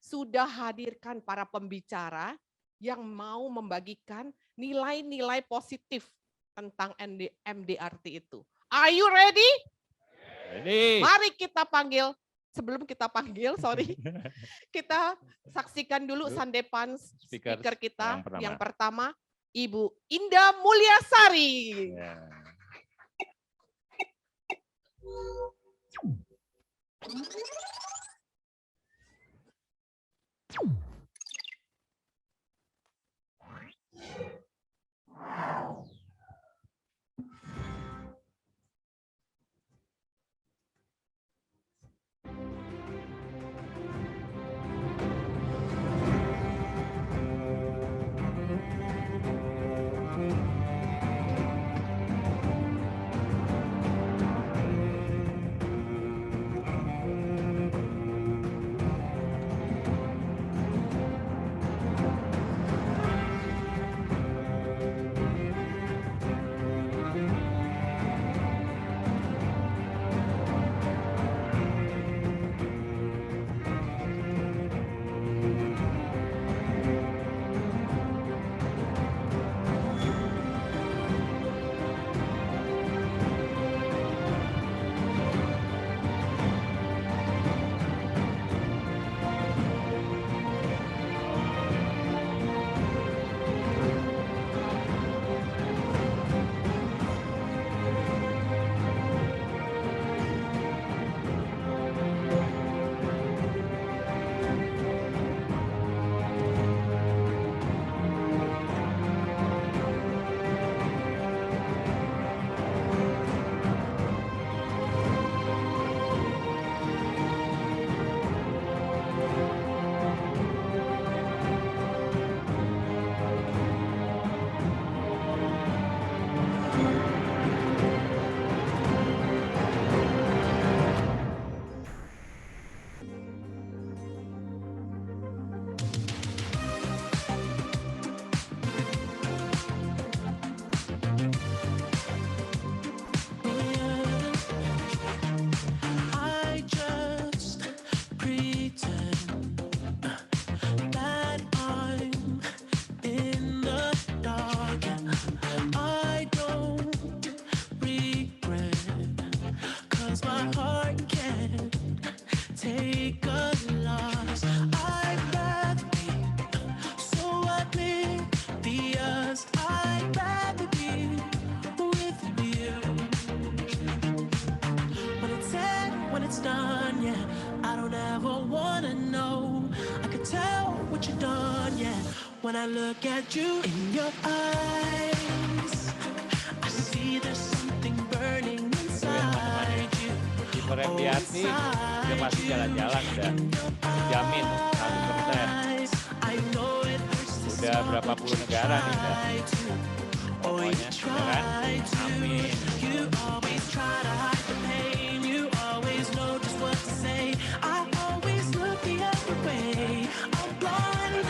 sudah hadirkan para pembicara yang mau membagikan nilai-nilai positif tentang MDRT itu. Are you ready? Ready. Mari kita panggil. Sebelum kita panggil, kita saksikan dulu sandepan speaker kita. Yang pertama, Ibu Indah Mulyasari. Yeah. When I look at you in your eyes, I see there's something burning inside you. Kiper MDRT dia pasti jalan-jalan udah jamin 100%. Udah berapa puluh negara nih udah. Pokoknya ya kan? Amin. You always try to hide the pain. You always know just what to say. I always look the other way. I'm blind.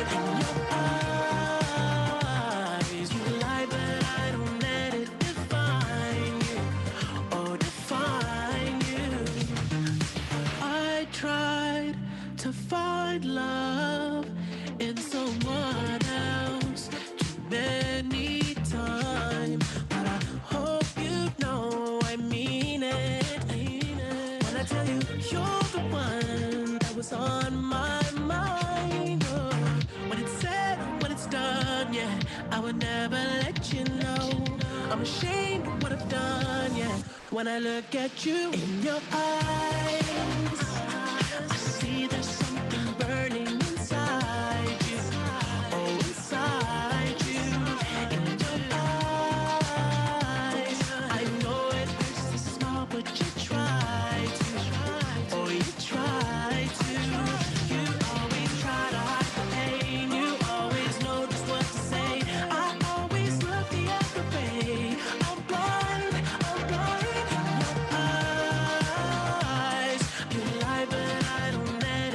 Your eyes, you lie, but I don't let it define you, or define you. I tried to find love in someone else too many times, but I hope you know I mean it. When I tell you you're the one that was on my mind. Done, yeah, I would never let you know. I'm ashamed of what I've done, yeah. When I look at you in your eyes, I see there's something burning inside you. Oh, inside you. In your eyes, I know it hurts to smile, but you try to. Oh, you try to. You always try to hide the pain. You always know just what to say. I always look the other way. I'm blind. Your eyes, you lie, but I don't let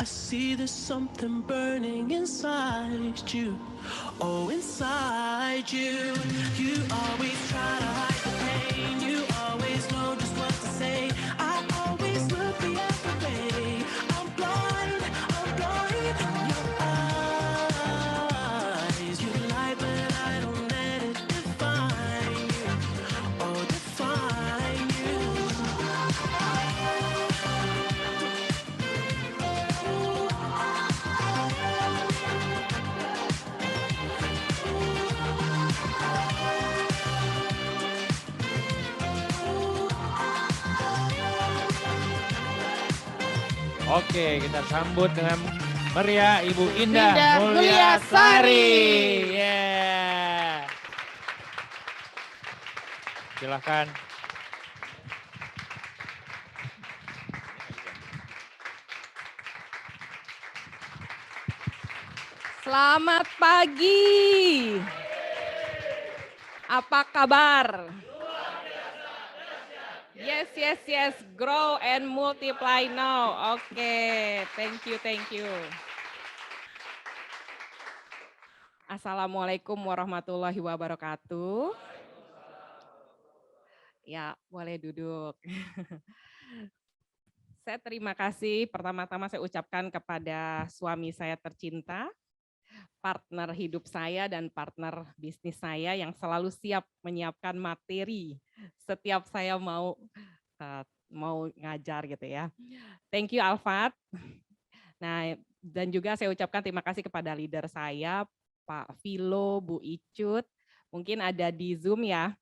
I see there's something burning inside you. Oh, inside you. You always try to hide the pain. You always know just what to say. I always look the other way. I'm blind in your eyes. You lie, but I don't let it define you. Oh, define you. Oke, kita sambut dengan meriah Ibu Indah Mulyasari. Yeah. Silakan. Selamat pagi. Apa kabar? Yes. Grow and multiply now. Oke, thank you. Assalamualaikum warahmatullahi wabarakatuh. Ya, boleh duduk. Saya terima kasih, pertama-tama saya ucapkan kepada suami saya tercinta, partner hidup saya dan partner bisnis saya yang selalu siap menyiapkan materi setiap saya mau ngajar gitu ya. Thank you Alfat. Nah, dan juga saya ucapkan terima kasih kepada leader saya, Pak Vilo, Bu Icut, mungkin ada di Zoom ya,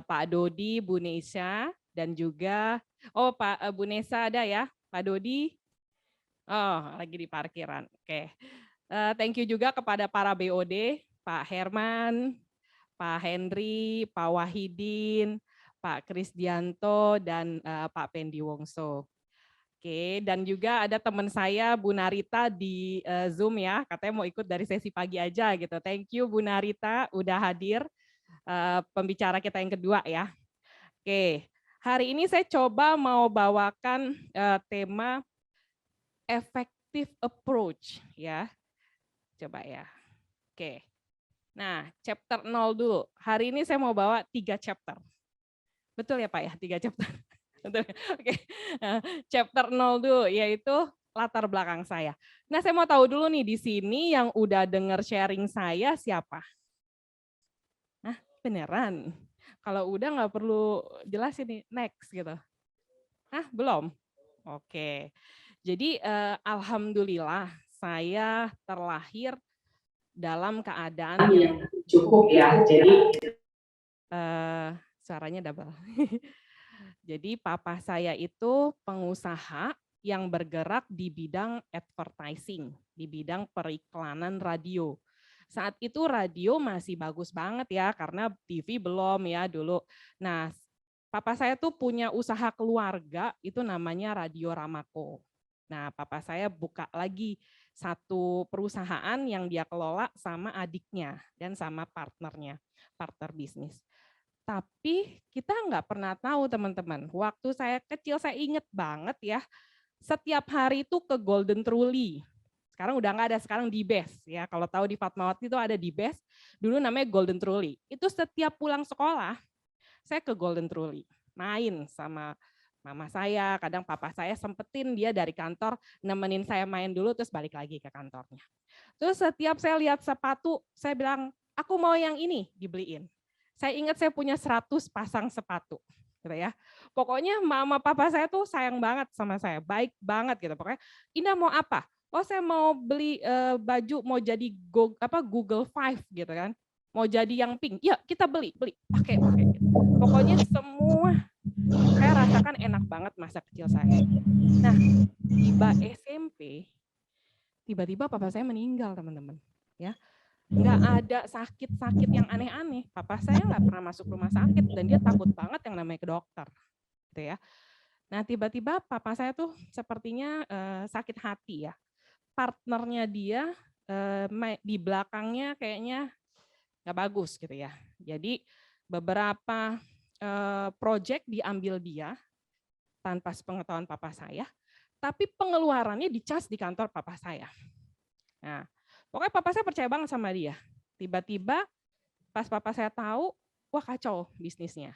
Pak Dodi, Bu Nesha, dan juga, Pak Bu Nesa ada ya, Pak Dodi, lagi di parkiran, oke. Thank you juga kepada para BOD, Pak Herman, Pak Henry, Pak Wahidin, Pak Krisdianto, dan Pak Pendi Wongso. Oke, dan juga ada teman saya Bu Narita di Zoom ya, katanya mau ikut dari sesi pagi aja gitu. Thank you Bu Narita udah hadir, pembicara kita yang kedua ya. Oke, hari ini saya coba mau bawakan tema effective approach ya. Coba ya. Oke. Nah, chapter 0 dulu. Hari ini saya mau bawa 3 chapter. Betul ya Pak ya, 3 chapter. Betul. Oke. Chapter 0 dulu, yaitu latar belakang saya. Nah, saya mau tahu dulu nih di sini yang udah denger sharing saya siapa? Nah, beneran. Kalau udah nggak perlu jelasin nih, next gitu. Hah, belum? Oke. Jadi alhamdulillah saya terlahir dalam keadaan yang cukup ya. Jadi suaranya double. Jadi papa saya itu pengusaha yang bergerak di bidang advertising, di bidang periklanan radio. Saat itu radio masih bagus banget ya, karena TV belum ya dulu. Nah, papa saya tuh punya usaha keluarga, itu namanya Radio Ramako. Nah, papa saya buka lagi satu perusahaan yang dia kelola sama adiknya dan sama partnernya, partner bisnis. Tapi kita nggak pernah tahu teman-teman, waktu saya kecil saya inget banget ya, setiap hari itu ke Golden Truly. Sekarang udah nggak ada, sekarang di Best ya. Kalau tahu di Fatmawati itu ada di Best, dulu namanya Golden Truly. Itu setiap pulang sekolah, saya ke Golden Truly, main sama mama saya, kadang papa saya sempetin dia dari kantor nemenin saya main dulu terus balik lagi ke kantornya. Terus setiap saya lihat sepatu, saya bilang, aku mau yang ini, dibeliin. Saya ingat saya punya 100 pasang sepatu, gitu ya. Pokoknya mama papa saya tuh sayang banget sama saya, baik banget gitu. Pokoknya, Indah mau apa? Oh saya mau beli baju, mau jadi Google 5 gitu kan. Mau jadi yang pink, ya kita beli, pakai. Gitu. Pokoknya semua saya rasakan enak banget masa kecil saya. Nah, tiba SMP, tiba-tiba papa saya meninggal teman-teman. Ya, nggak ada sakit-sakit yang aneh-aneh. Papa saya nggak pernah masuk rumah sakit dan dia takut banget yang namanya ke dokter, gitu ya. Nah, tiba-tiba papa saya tuh sepertinya sakit hati ya. Partnernya dia di belakangnya kayaknya nggak bagus gitu ya. Jadi beberapa proyek diambil dia tanpa sepengetahuan papa saya, tapi pengeluarannya dicas di kantor papa saya. Nah, pokoknya papa saya percaya banget sama dia. Tiba-tiba pas papa saya tahu, wah kacau bisnisnya.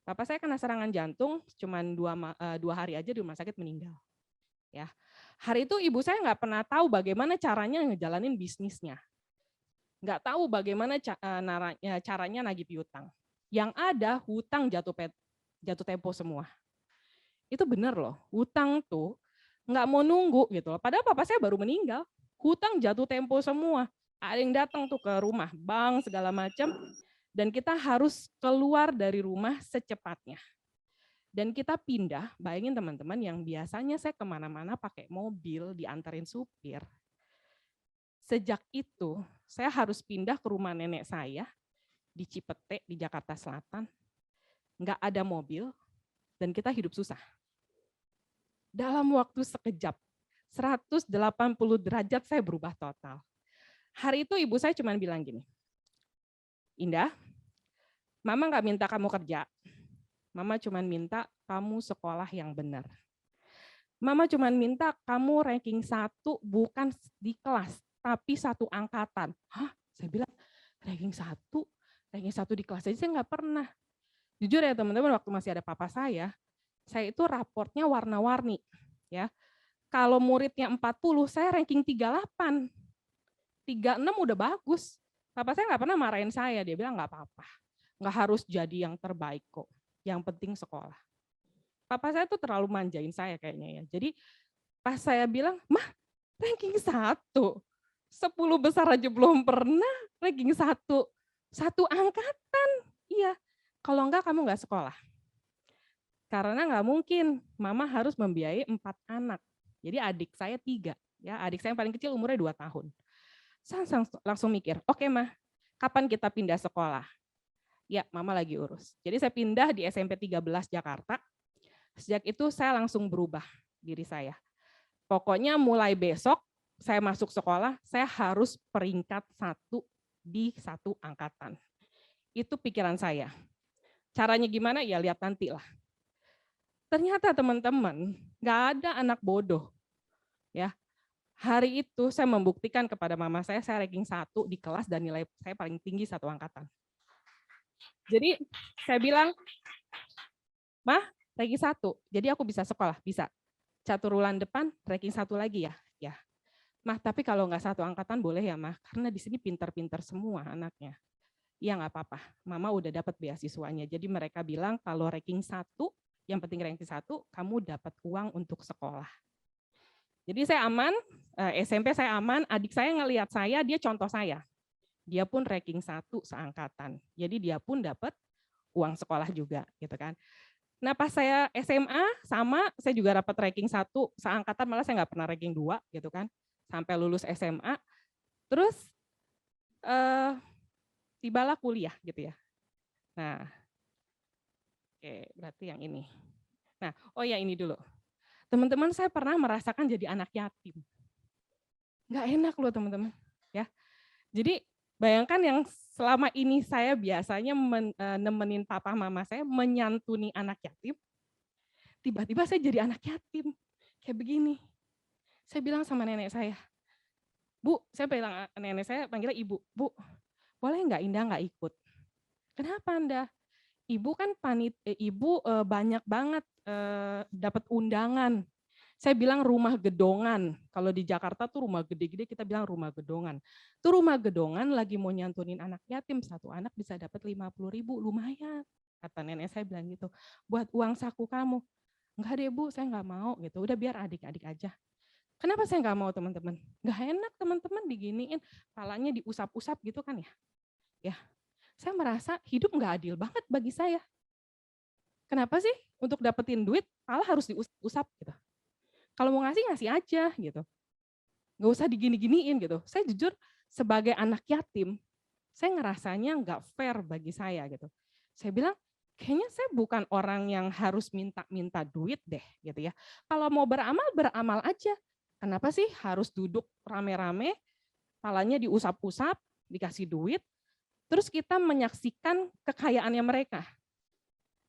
Papa saya kena serangan jantung, cuman 2 hari aja di rumah sakit meninggal. Ya, hari itu ibu saya nggak pernah tahu bagaimana caranya ngejalanin bisnisnya, nggak tahu bagaimana caranya nagih piutang. Yang ada hutang jatuh tempo semua. Itu benar loh, hutang tuh nggak mau nunggu gitu loh. Padahal papa saya baru meninggal, hutang jatuh tempo semua. Ada yang datang tuh ke rumah, bank segala macam, dan kita harus keluar dari rumah secepatnya. Dan kita pindah, bayangin teman-teman yang biasanya saya kemana-mana pakai mobil, diantarin supir. Sejak itu, saya harus pindah ke rumah nenek saya di Cipete, di Jakarta Selatan. Nggak ada mobil, dan kita hidup susah. Dalam waktu sekejap, 180 derajat saya berubah total. Hari itu ibu saya cuma bilang gini, Indah, mama nggak minta kamu kerja, mama cuma minta kamu sekolah yang benar. Mama cuma minta kamu ranking 1 bukan di kelas, tapi 1 angkatan. Hah? Saya bilang, ranking 1 di kelas aja saya nggak pernah. Jujur ya teman-teman, waktu masih ada papa saya itu raportnya warna-warni. Ya. Kalau muridnya 40, saya ranking 38. 36 udah bagus. Papa saya nggak pernah marahin saya, dia bilang nggak apa-apa. Nggak harus jadi yang terbaik kok, yang penting sekolah. Papa saya tuh terlalu manjain saya kayaknya ya. Jadi pas saya bilang, Mah ranking 1, 10 besar aja belum pernah, ranking 1 angkatan. Iya, kalau enggak kamu nggak sekolah. Karena nggak mungkin, mama harus membiayai 4 anak. Jadi adik saya 3, ya adik saya yang paling kecil umurnya 2 tahun. Saya langsung mikir, oke Mah, kapan kita pindah sekolah? Ya, mama lagi urus. Jadi saya pindah di SMP 13 Jakarta. Sejak itu saya langsung berubah diri saya. Pokoknya mulai besok saya masuk sekolah, saya harus peringkat 1 di 1 angkatan. Itu pikiran saya. Caranya gimana? Ya lihat nanti lah. Ternyata teman-teman, nggak ada anak bodoh. Ya, hari itu saya membuktikan kepada mama saya ranking 1 di kelas dan nilai saya paling tinggi 1 angkatan. Jadi saya bilang, Mah, ranking 1, jadi aku bisa sekolah, bisa. Catur bulan depan ranking 1 lagi ya. Ya. Mah, tapi kalau nggak 1 angkatan boleh ya Mah, karena di sini pintar-pintar semua anaknya. Ya nggak apa-apa, mama udah dapat beasiswanya. Jadi mereka bilang kalau ranking 1, yang penting ranking 1, kamu dapat uang untuk sekolah. Jadi saya aman, SMP saya aman, adik saya ngelihat saya, dia contoh saya. Dia pun ranking 1 seangkatan. Jadi dia pun dapat uang sekolah juga, gitu kan. Nah pas saya SMA sama, saya juga dapat ranking 1 seangkatan, malah saya nggak pernah ranking 2, gitu kan. Sampai lulus SMA, terus tibalah kuliah, gitu ya. Nah, oke, berarti yang ini. Nah, oh ya ini dulu. Teman-teman saya pernah merasakan jadi anak yatim. Nggak enak loh teman-teman. Ya. Jadi bayangkan yang selama ini saya biasanya nemenin papa mama saya menyantuni anak yatim. Tiba-tiba saya jadi anak yatim. Kayak begini. Saya bilang sama nenek saya, Bu, saya bilang nenek saya panggilnya Ibu, Bu, boleh nggak Indah nggak ikut? Kenapa Anda? Ibu kan ibu banyak banget dapat undangan. Saya bilang rumah gedongan. Kalau di Jakarta tuh rumah gede-gede kita bilang rumah gedongan. Tuh rumah gedongan lagi mau nyantunin anak yatim, 1 anak bisa dapat 50.000, lumayan. Kata nenek saya bilang gitu. Buat uang saku kamu. Enggak deh Bu, saya nggak mau gitu. Udah biar adik-adik aja. Kenapa saya nggak mau teman-teman? Nggak enak teman-teman diginiin, palanya diusap-usap gitu kan ya. Ya. Saya merasa hidup nggak adil banget bagi saya. Kenapa sih untuk dapetin duit, pala harus diusap gitu. Kalau mau ngasih, ngasih aja gitu. Nggak usah digini-giniin gitu. Saya jujur sebagai anak yatim, saya ngerasanya nggak fair bagi saya gitu. Saya bilang, kayaknya saya bukan orang yang harus minta-minta duit deh gitu ya. Kalau mau beramal, beramal aja. Kenapa sih harus duduk rame-rame, palanya diusap-usap, dikasih duit, terus kita menyaksikan kekayaannya mereka.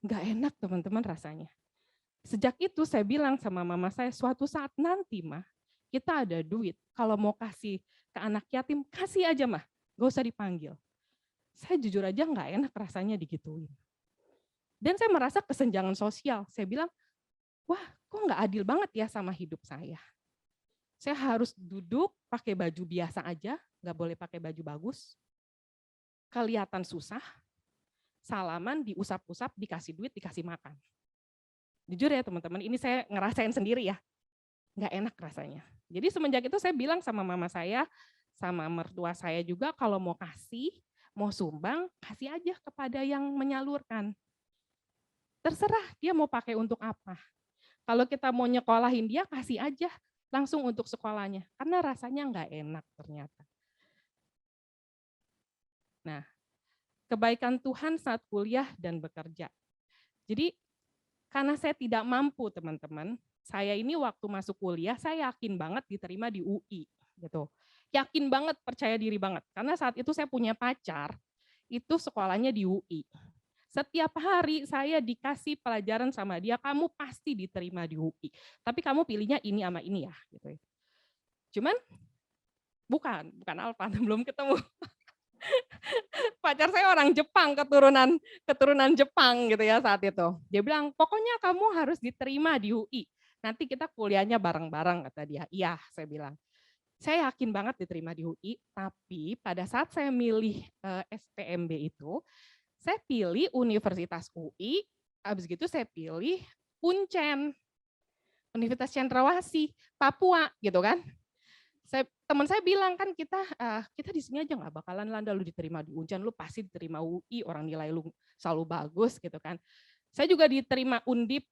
Nggak enak teman-teman rasanya. Sejak itu saya bilang sama mama saya, suatu saat nanti mah, kita ada duit, kalau mau kasih ke anak yatim, kasih aja mah, gak usah dipanggil. Saya jujur aja nggak enak rasanya digituin. Dan saya merasa kesenjangan sosial. Saya bilang, wah kok nggak adil banget ya sama hidup saya. Saya harus duduk pakai baju biasa aja, nggak boleh pakai baju bagus. Kelihatan susah, salaman diusap-usap, dikasih duit, dikasih makan. Jujur ya teman-teman, ini saya ngerasain sendiri ya, nggak enak rasanya. Jadi semenjak itu saya bilang sama mama saya, sama mertua saya juga, kalau mau kasih, mau sumbang, kasih aja kepada yang menyalurkan. Terserah dia mau pakai untuk apa. Kalau kita mau nyekolahin dia, kasih aja langsung untuk sekolahnya. Karena rasanya nggak enak ternyata. Nah, kebaikan Tuhan saat kuliah dan bekerja. Jadi, karena saya tidak mampu teman-teman, saya ini waktu masuk kuliah, saya yakin banget diterima di UI. Gitu. Yakin banget, percaya diri banget. Karena saat itu saya punya pacar, itu sekolahnya di UI. Setiap hari saya dikasih pelajaran sama dia, kamu pasti diterima di UI. Tapi kamu pilihnya ini sama ini ya. Gitu. Cuman, bukan Alfa, belum ketemu. Pacar saya orang Jepang, keturunan Jepang gitu ya saat itu. Dia bilang, pokoknya kamu harus diterima di UI. Nanti kita kuliahnya bareng-bareng, kata dia. Iya, saya bilang. Saya yakin banget diterima di UI, tapi pada saat saya milih SPMB itu, saya pilih Universitas UI, habis gitu saya pilih Uncen, Universitas Cendrawasih, Papua gitu kan. Teman saya bilang kan kita di sini aja nggak bakalan Landa, lu diterima di Uncen, lu pasti diterima UI, orang nilai lu selalu bagus gitu kan. Saya juga diterima Undip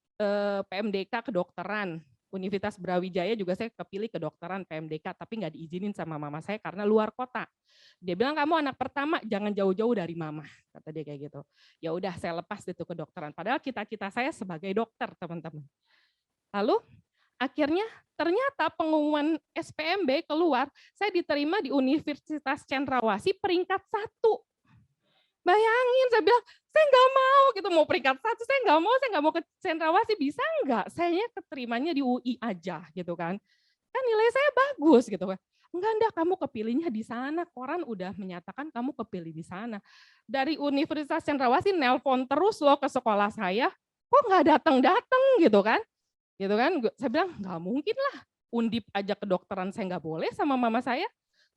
PMDK kedokteran. Universitas Brawijaya juga saya kepilih kedokteran PMDK, tapi nggak diizinin sama mama saya karena luar kota. Dia bilang, kamu anak pertama, jangan jauh-jauh dari mama, kata dia kayak gitu. Ya udah, saya lepas itu kedokteran. Padahal cita-cita saya sebagai dokter, teman-teman. Lalu akhirnya ternyata pengumuman SPMB keluar, saya diterima di Universitas Cendrawasih peringkat 1. Bayangin, saya bilang, saya nggak mau gitu, mau peringkat 1, saya nggak mau ke Cendrawasih, bisa nggak? Saya keterimanya di UI aja gitu kan. Kan nilai saya bagus gitu kan. Enggak, kamu kepilihnya di sana, koran udah menyatakan kamu kepilih di sana. Dari Universitas Cendrawasih nelpon terus loh ke sekolah saya, kok nggak datang-datang gitu kan. Gitu kan, saya bilang nggak mungkin lah, Undip aja kedokteran saya nggak boleh sama mama saya.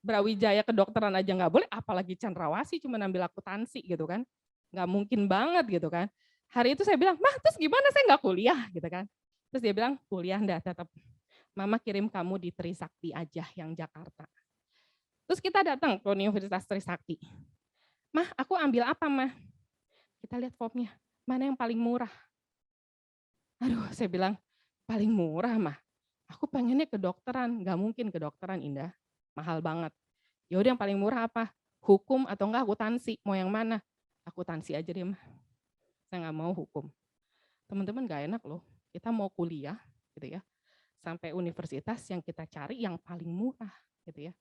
Brawijaya kedokteran aja nggak boleh, apalagi Cendrawasih cuma ambil akuntansi gitu kan, nggak mungkin banget gitu kan. Hari itu saya bilang, mah terus gimana saya nggak kuliah gitu kan. Terus dia bilang, kuliah enggak tetap, mama kirim kamu di Trisakti aja yang Jakarta. Terus kita datang ke Universitas Trisakti, mah aku ambil apa mah? Kita lihat formnya, mana yang paling murah? Aduh, saya bilang, paling murah mah, aku pengennya kedokteran, nggak mungkin kedokteran Indah. Mahal banget. Ya udah yang paling murah apa? Hukum atau enggak akuntansi? Mau yang mana? Akuntansi aja deh mah. Saya nggak mau hukum. Teman-teman nggak enak loh. Kita mau kuliah gitu ya. Sampai universitas yang kita cari yang paling murah gitu ya.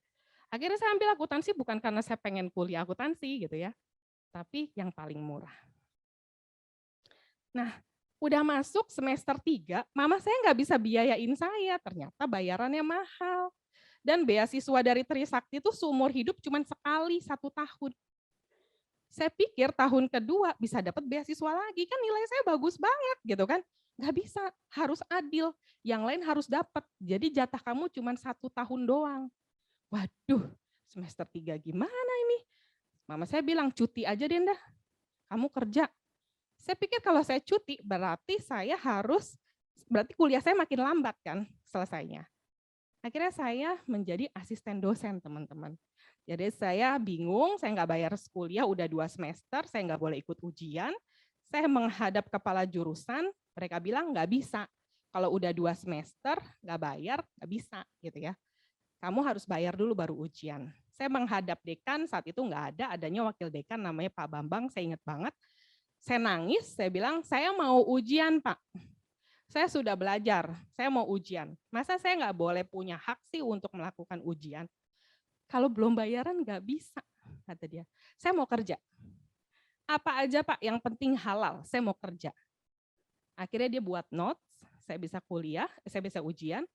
Akhirnya saya ambil akuntansi bukan karena saya pengen kuliah akuntansi gitu ya. Tapi yang paling murah. Nah, udah masuk semester 3, mama saya nggak bisa biayain saya. Ternyata bayarannya mahal. Dan beasiswa dari Trisakti itu seumur hidup cuma sekali 1 tahun. Saya pikir tahun kedua bisa dapat beasiswa lagi, kan nilai saya bagus banget gitu kan. Nggak bisa, harus adil, yang lain harus dapat. Jadi jatah kamu cuma 1 tahun doang. Waduh, semester 3 gimana ini? Mama saya bilang, cuti aja deh dah, kamu kerja. Saya pikir kalau saya cuti berarti berarti kuliah saya makin lambat kan selesainya. Akhirnya saya menjadi asisten dosen, teman-teman. Jadi saya bingung, saya nggak bayar kuliah udah 2 semester, saya nggak boleh ikut ujian. Saya menghadap kepala jurusan, mereka bilang nggak bisa. Kalau udah 2 semester nggak bayar, nggak bisa gitu ya. Kamu harus bayar dulu baru ujian. Saya menghadap dekan, saat itu nggak ada, adanya wakil dekan namanya Pak Bambang, saya ingat banget. Saya nangis, saya bilang, saya mau ujian Pak. Saya sudah belajar, saya mau ujian. Masa saya nggak boleh punya hak sih untuk melakukan ujian? Kalau belum bayaran nggak bisa, kata dia. Saya mau kerja. Apa aja Pak, yang penting halal, saya mau kerja. Akhirnya dia buat notes, saya bisa kuliah, saya bisa ujian.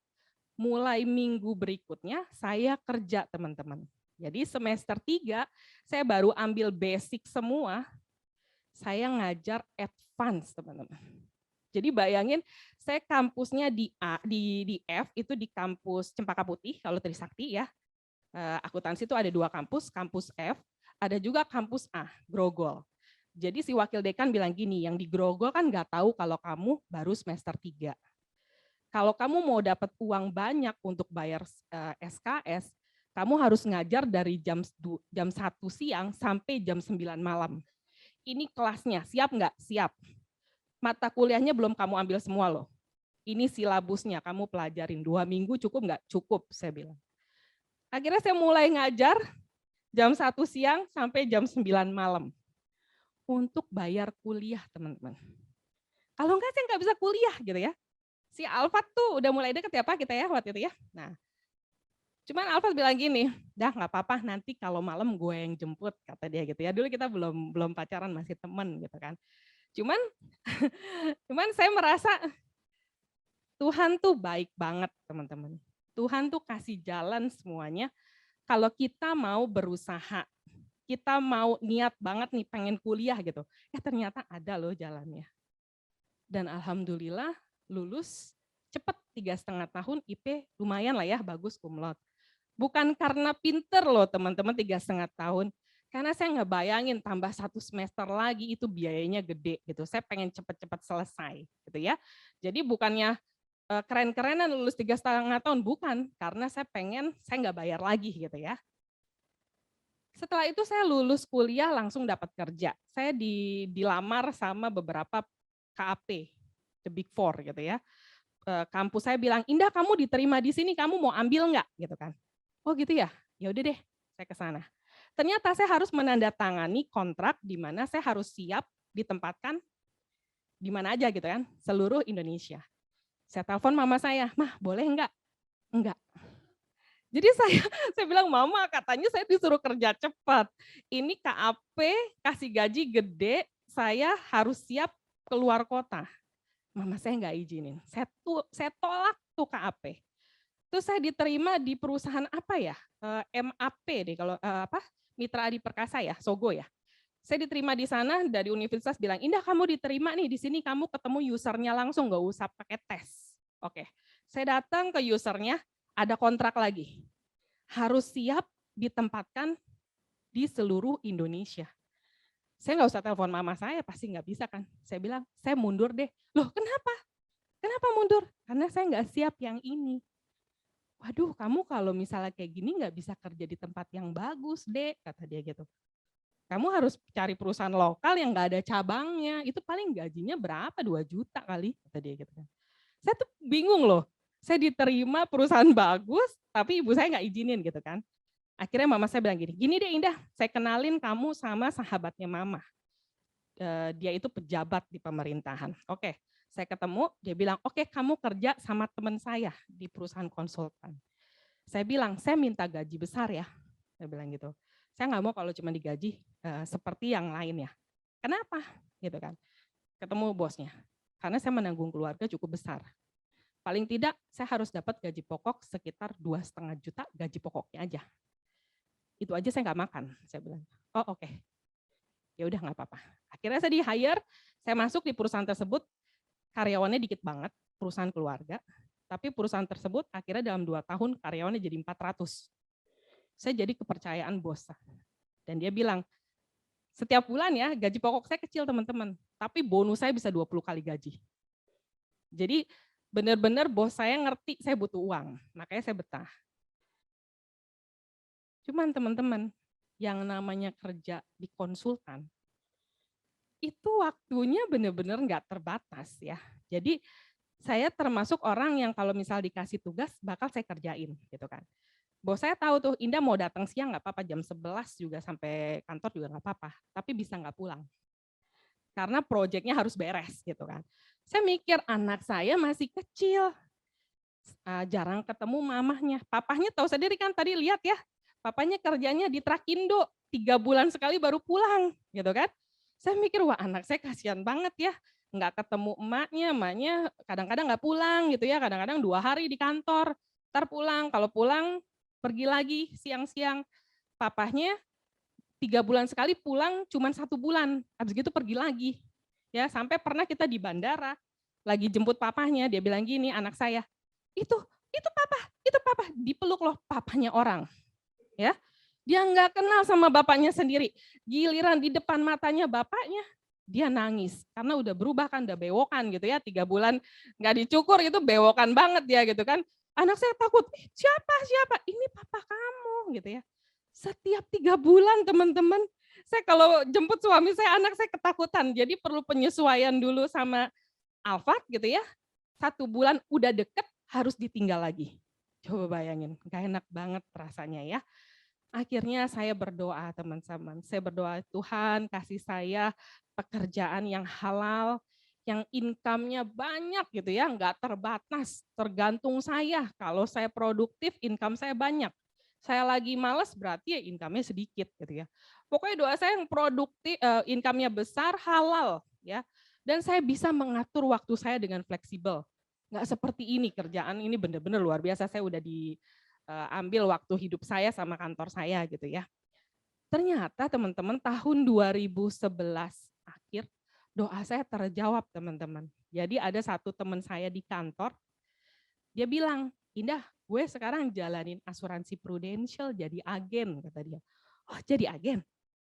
Mulai minggu berikutnya saya kerja, teman-teman. Jadi semester 3 saya baru ambil basic semua, saya ngajar advance, teman-teman. Jadi bayangin, saya kampusnya di F, itu di kampus Cempaka Putih, kalau Trisakti ya. Akuntansi itu ada 2 kampus, kampus F, ada juga kampus A, Grogol. Jadi si wakil dekan bilang gini, yang di Grogol kan nggak tahu kalau kamu baru semester 3. Kalau kamu mau dapat uang banyak untuk bayar SKS, kamu harus ngajar dari jam 1 siang sampai jam 9 malam. Ini kelasnya, siap nggak? Siap. Mata kuliahnya belum kamu ambil semua loh. Ini silabusnya, kamu pelajarin 2 minggu cukup nggak? Cukup, saya bilang. Akhirnya saya mulai ngajar jam 1 siang sampai jam 9 malam. Untuk bayar kuliah, teman-teman. Kalau enggak, saya nggak bisa kuliah gitu ya. Si Alfat tuh udah mulai deket ya Pak kita ya waktu itu ya. Nah, cuman Alfat bilang gini, dah nggak apa-apa nanti kalau malam gue yang jemput, kata dia gitu ya. Dulu kita belum pacaran, masih temen gitu kan. Cuman saya merasa Tuhan tuh baik banget, teman-teman. Tuhan tuh kasih jalan semuanya. Kalau kita mau berusaha, kita mau niat banget nih pengen kuliah gitu, ya ternyata ada loh jalannya. Dan alhamdulillah lulus cepet 3,5 tahun, IP lumayan lah ya, bagus cum laude. Bukan karena pinter loh teman-teman 3,5 tahun, karena saya nggak bayangin tambah 1 semester lagi itu biayanya gede gitu. Saya pengen cepet-cepet selesai gitu ya. Jadi bukannya keren-kerenan lulus 3,5 tahun, bukan, karena saya nggak bayar lagi gitu ya. Setelah itu saya lulus kuliah langsung dapat kerja. Saya dilamar sama beberapa KAP, the Big Four gitu ya. Kampus saya bilang, Indah kamu diterima di sini, kamu mau ambil nggak? Gitu kan. Oh gitu ya, ya udah deh, saya ke sana. Ternyata saya harus menandatangani kontrak di mana saya harus siap ditempatkan di mana aja gitu kan, seluruh Indonesia. Saya telepon mama saya, Mah boleh nggak? Enggak. Jadi saya bilang, Mama katanya saya disuruh kerja cepat. Ini KAP kasih gaji gede, saya harus siap keluar kota. Mama saya nggak izinin. Saya tolak tuh KAP. Terus saya diterima di perusahaan apa ya? MAP deh kalau Mitra Adi Perkasa ya, Sogo ya. Saya diterima di sana dari universitas bilang, Indah kamu diterima nih di sini, kamu ketemu usernya langsung, nggak usah pakai tes. Oke, saya datang ke usernya, ada kontrak lagi. Harus siap ditempatkan di seluruh Indonesia. Saya nggak usah telepon mama saya, pasti nggak bisa kan. Saya bilang, saya mundur deh. Loh kenapa? Kenapa mundur? Karena saya nggak siap yang ini. Waduh, kamu kalau misalnya kayak gini nggak bisa kerja di tempat yang bagus, Dek, kata dia gitu. Kamu harus cari perusahaan lokal yang nggak ada cabangnya, itu paling gajinya berapa, 2 juta kali, kata dia gitu kan. Saya tuh bingung loh, saya diterima perusahaan bagus, tapi ibu saya nggak izinin gitu kan. Akhirnya mama saya bilang gini deh Indah, saya kenalin kamu sama sahabatnya mama. Dia itu pejabat di pemerintahan. Oke, saya ketemu, dia bilang, oke kamu kerja sama teman saya di perusahaan konsultan. Saya bilang, saya minta gaji besar ya, saya bilang gitu. Saya nggak mau kalau cuma digaji seperti yang lain ya. Kenapa? Gitu kan. Ketemu bosnya. Karena saya menanggung keluarga cukup besar. Paling tidak saya harus dapat gaji pokok sekitar 2,5 juta gaji pokoknya aja. Itu aja saya nggak makan. Saya bilang, oh oke. Ya udah nggak apa-apa. Akhirnya saya di-hire, saya masuk di perusahaan tersebut, karyawannya dikit banget, perusahaan keluarga. Tapi perusahaan tersebut akhirnya dalam 2 tahun karyawannya jadi 400. Saya jadi kepercayaan bos. Dan dia bilang, setiap bulan ya gaji pokok saya kecil teman-teman, tapi bonus saya bisa 20 kali gaji. Jadi benar-benar bos saya ngerti saya butuh uang, makanya saya betah. Cuman teman-teman, yang namanya kerja di konsultan, itu waktunya benar-benar nggak terbatas ya. Jadi saya termasuk orang yang kalau misal dikasih tugas bakal saya kerjain gitu kan. Bos saya tahu tuh, Indah mau datang siang nggak apa-apa, jam 11 juga sampai kantor juga nggak apa-apa, tapi bisa nggak pulang. Karena proyeknya harus beres gitu kan. Saya mikir anak saya masih kecil, jarang ketemu mamahnya. Papahnya tahu sendiri kan tadi lihat ya, papanya kerjanya di Trakindo, 3 bulan sekali baru pulang gitu kan. Saya mikir wah anak saya kasihan banget ya, nggak ketemu emaknya kadang-kadang nggak pulang gitu ya, kadang-kadang 2 hari di kantor, ntar pulang, kalau pulang pergi lagi siang-siang. Papahnya 3 bulan sekali pulang cuman 1 bulan, habis gitu pergi lagi. Ya, sampai pernah kita di bandara, lagi jemput papahnya, dia bilang gini, anak saya, itu papa, dipeluk loh papahnya orang. Ya, dia nggak kenal sama bapaknya sendiri. Giliran di depan matanya bapaknya, dia nangis karena udah berubah kan, udah bewokan gitu ya, 3 bulan nggak dicukur itu bewokan banget dia gitu kan. Anak saya takut, siapa? Ini papa kamu gitu ya. Setiap 3 bulan teman-teman, saya kalau jemput suami saya, anak saya ketakutan. Jadi perlu penyesuaian dulu sama Alphard gitu ya. 1 bulan udah deket, harus ditinggal lagi. Coba bayangin, gak enak banget rasanya ya. Akhirnya saya berdoa teman-teman, saya berdoa Tuhan kasih saya pekerjaan yang halal, yang income-nya banyak gitu ya, nggak terbatas, tergantung saya. Kalau saya produktif, income saya banyak. Saya lagi males berarti ya income-nya sedikit gitu ya. Pokoknya doa saya yang produktif, income-nya besar, halal ya. Dan saya bisa mengatur waktu saya dengan fleksibel. Nggak seperti ini kerjaan ini benar-benar luar biasa, saya udah ambil waktu hidup saya sama kantor saya gitu ya. Ternyata teman-teman tahun 2011 akhir doa saya terjawab teman-teman. Jadi ada satu teman saya di kantor, dia bilang, Indah gue sekarang jalanin asuransi Prudential jadi agen kata dia. Oh jadi agen?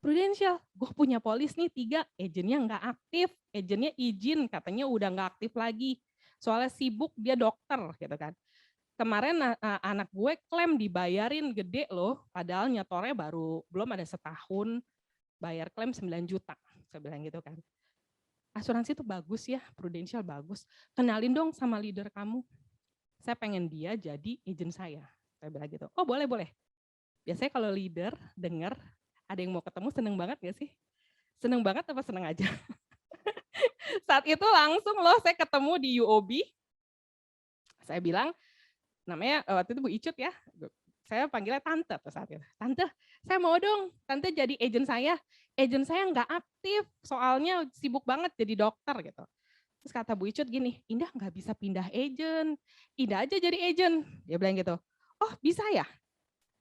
Prudential, gue punya polis nih 3, agennya nggak aktif, agennya izin katanya udah nggak aktif lagi. Soalnya sibuk dia dokter gitu kan. Kemarin anak gue klaim dibayarin gede loh, padahal nyetornya belum ada setahun, bayar klaim 9 juta, saya bilang gitu kan. Asuransi itu bagus ya, Prudential bagus, kenalin dong sama leader kamu, saya pengen dia jadi agent saya bilang gitu. Oh boleh. Biasanya kalau leader dengar ada yang mau ketemu seneng banget gak sih? Seneng banget apa seneng aja? Saat itu langsung loh saya ketemu di UOB, saya bilang, namanya waktu itu Bu Icut ya, saya panggilnya Tante saat itu. Tante, saya mau dong, Tante jadi agent saya. Agent saya nggak aktif, soalnya sibuk banget jadi dokter gitu. Terus kata Bu Icut gini, Indah nggak bisa pindah agent, Indah aja jadi agent. Dia bilang gitu. Oh bisa ya?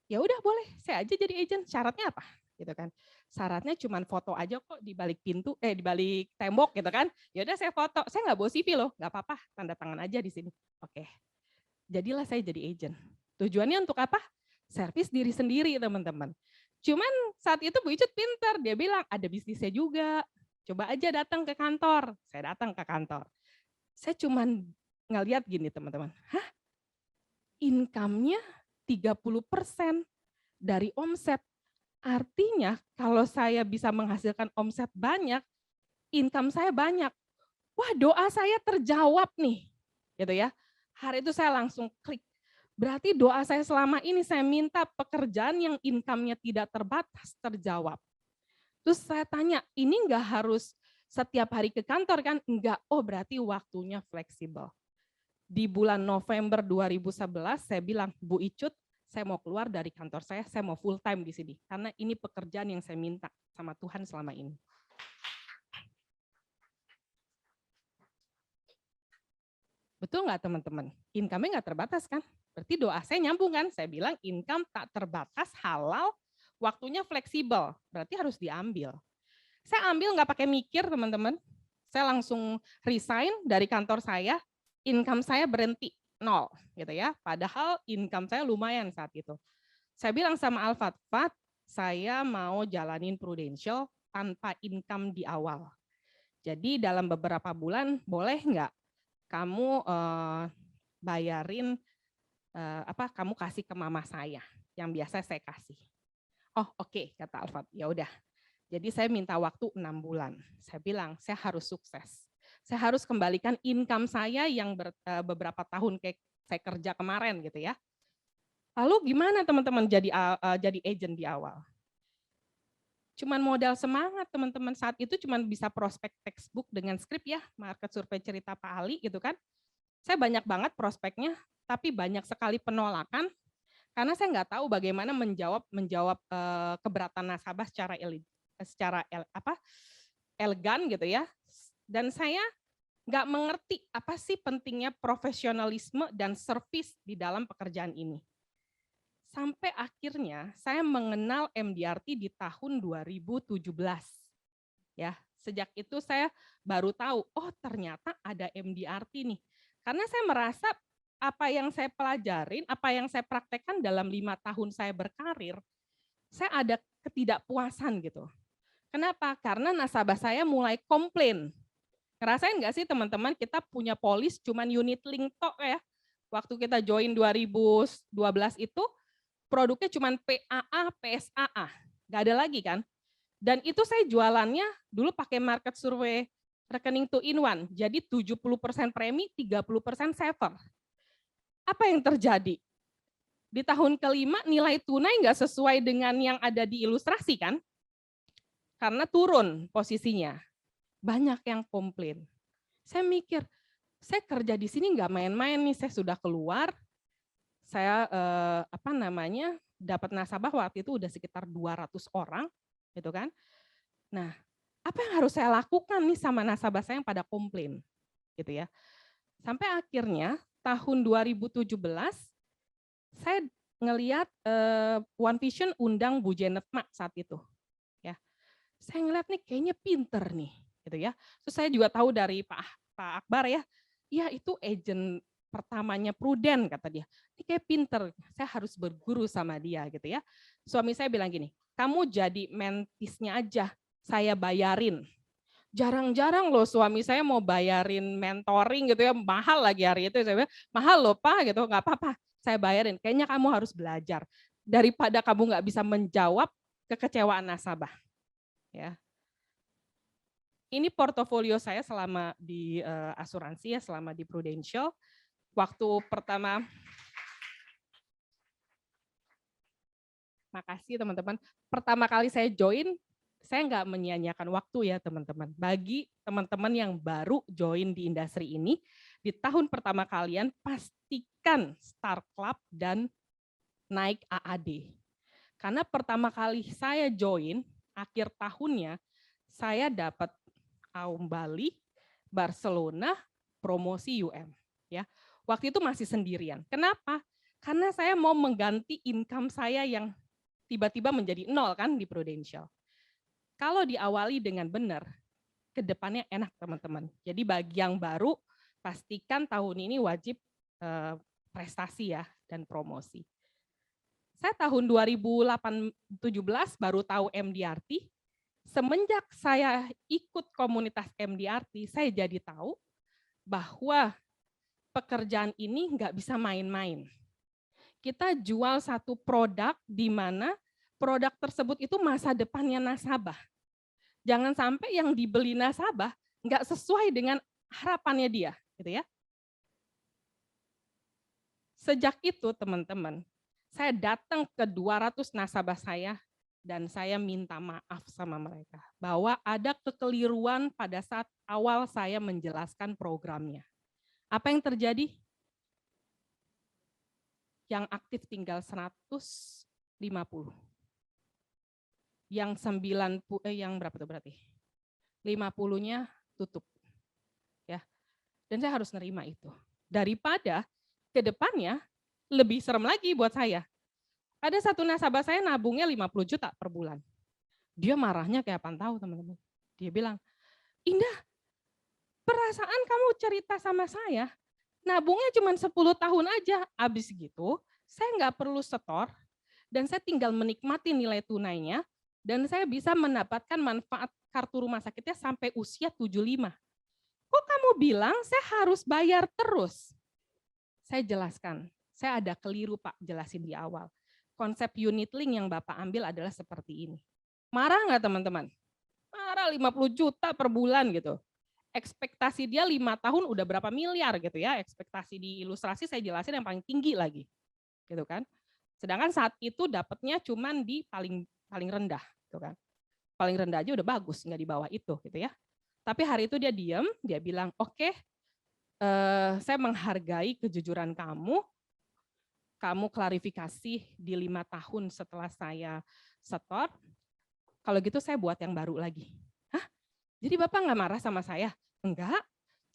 Ya udah boleh, saya aja jadi agent. Syaratnya apa? Gitu kan. Syaratnya cuma foto aja kok di balik pintu, di balik tembok gitu kan. Ya udah saya foto, saya nggak bawa CV loh, nggak apa-apa, tanda tangan aja di sini. Oke. Jadilah saya jadi agent. Tujuannya untuk apa? Servis diri sendiri teman-teman. Cuman saat itu Bu Icut pintar, dia bilang ada bisnisnya juga. Coba aja datang ke kantor. Saya datang ke kantor. Saya cuman ngeliat gini teman-teman. Hah? Income-nya 30% dari omset. Artinya kalau saya bisa menghasilkan omset banyak, income saya banyak. Wah doa saya terjawab nih. Gitu ya. Hari itu saya langsung klik. Berarti doa saya selama ini saya minta pekerjaan yang income-nya tidak terbatas terjawab. Terus saya tanya, ini enggak harus setiap hari ke kantor kan? Enggak, oh berarti waktunya fleksibel. Di bulan November 2011 saya bilang, Bu Icut, saya mau keluar dari kantor saya mau full time di sini. Karena ini pekerjaan yang saya minta sama Tuhan selama ini. Betul nggak teman-teman? Income-nya nggak terbatas kan? Berarti doa saya nyambung kan? Saya bilang income tak terbatas, halal, waktunya fleksibel. Berarti harus diambil. Saya ambil nggak pakai mikir teman-teman. Saya langsung resign dari kantor saya, income saya berhenti, 0 gitu ya. Padahal income saya lumayan saat itu. Saya bilang sama Alphard, Fat, saya mau jalanin Prudential tanpa income di awal. Jadi dalam beberapa bulan boleh nggak kamu bayarin kamu kasih ke mama saya yang biasa saya kasih. Oh oke, kata Alphard, ya udah. Jadi saya minta waktu 6 bulan. Saya bilang saya harus sukses. Saya harus kembalikan income saya yang beberapa tahun kayak saya kerja kemarin gitu ya. Lalu gimana teman-teman jadi agent di awal? Cuman modal semangat teman-teman, saat itu cuman bisa prospek textbook dengan skrip ya, market survei cerita Pak Ali gitu kan. Saya banyak banget prospeknya, tapi banyak sekali penolakan karena saya nggak tahu bagaimana menjawab keberatan nasabah secara elegan gitu ya. Dan saya nggak mengerti apa sih pentingnya profesionalisme dan servis di dalam pekerjaan ini. Sampai akhirnya saya mengenal MDRT di tahun 2017. Ya, sejak itu saya baru tahu, oh ternyata ada MDRT nih. Karena saya merasa apa yang saya pelajarin, apa yang saya praktekkan dalam 5 tahun saya berkarir, saya ada ketidakpuasan gitu. Kenapa? Karena nasabah saya mulai komplain. Ngerasain nggak sih teman-teman, kita punya polis cuman unit link tok ya. Waktu kita join 2012 itu, produknya cuma PAA, PSAA, nggak ada lagi kan. Dan itu saya jualannya dulu pakai market survey rekening 2-in-1, jadi 70% premi, 30% saver. Apa yang terjadi? Di tahun kelima nilai tunai nggak sesuai dengan yang ada di ilustrasi kan, karena turun posisinya. Banyak yang komplain. Saya mikir, saya kerja di sini nggak main-main nih, saya sudah keluar, saya dapat nasabah waktu itu udah sekitar 200 orang, gitu kan. Nah, apa yang harus saya lakukan nih sama nasabah saya yang pada komplain, gitu ya. Sampai akhirnya tahun 2017 saya ngelihat One Vision undang Bu Janet Ma saat itu, ya. Saya ngeliat nih kayaknya pinter nih, gitu ya. Terus saya juga tahu dari Pak Akbar ya, itu agent pertamanya Prudent kata dia. Ini kayak pinter, saya harus berguru sama dia gitu ya. Suami saya bilang gini, kamu jadi mentisnya aja, saya bayarin. Jarang-jarang loh suami saya mau bayarin mentoring gitu ya, mahal lagi hari itu. Saya bilang, mahal loh Pak gitu, nggak apa-apa, saya bayarin. Kayaknya kamu harus belajar daripada kamu nggak bisa menjawab kekecewaan nasabah. Ya. Ini portofolio saya selama di asuransi ya, selama di Prudential. Waktu pertama, makasih teman-teman. Pertama kali saya join, saya nggak menyia-nyiakan waktu ya teman-teman. Bagi teman-teman yang baru join di industri ini, di tahun pertama kalian pastikan start club dan naik AAD. Karena pertama kali saya join, akhir tahunnya, saya dapat Aum Bali, Barcelona, promosi UM. Ya, waktu itu masih sendirian. Kenapa? Karena saya mau mengganti income saya yang tiba-tiba menjadi 0 kan di Prudential. Kalau diawali dengan benar, ke depannya enak teman-teman. Jadi bagi yang baru, pastikan tahun ini wajib prestasi ya dan promosi. Saya tahun 2017 baru tahu MDRT. Semenjak saya ikut komunitas MDRT, saya jadi tahu bahwa pekerjaan ini nggak bisa main-main. Kita jual satu produk di mana produk tersebut itu masa depannya nasabah. Jangan sampai yang dibeli nasabah nggak sesuai dengan harapannya dia, gitu ya. Sejak itu teman-teman, saya datang ke 200 nasabah saya dan saya minta maaf sama mereka bahwa ada kekeliruan pada saat awal saya menjelaskan programnya. Apa yang terjadi? Yang aktif tinggal 150. Yang 90 yang berapa tuh berarti? 50-nya tutup. Ya. Dan saya harus nerima itu. Daripada ke depannya lebih serem lagi buat saya. Ada satu nasabah saya nabungnya 50 juta per bulan. Dia marahnya kayak apaan tahu teman-teman. Dia bilang, Indah, perasaan kamu cerita sama saya, nabungnya cuma 10 tahun aja. Habis gitu, saya nggak perlu setor, dan saya tinggal menikmati nilai tunainya, dan saya bisa mendapatkan manfaat kartu rumah sakitnya sampai usia 75. Kok kamu bilang saya harus bayar terus? Saya jelaskan, saya ada keliru Pak, jelasin di awal. Konsep unit link yang Bapak ambil adalah seperti ini. Marah nggak teman-teman? Marah 50 juta per bulan gitu. Ekspektasi dia 5 tahun udah berapa miliar gitu ya. Ekspektasi di ilustrasi saya jelasin yang paling tinggi lagi. Gitu kan. Sedangkan saat itu dapatnya cuman di paling rendah gitu kan. Paling rendah aja udah bagus, nggak di bawah itu gitu ya. Tapi hari itu dia diam, dia bilang, "Oke, saya menghargai kejujuran kamu. Kamu klarifikasi di 5 tahun setelah saya setor. Kalau gitu saya buat yang baru lagi." Hah? Jadi Bapak nggak marah sama saya? Enggak.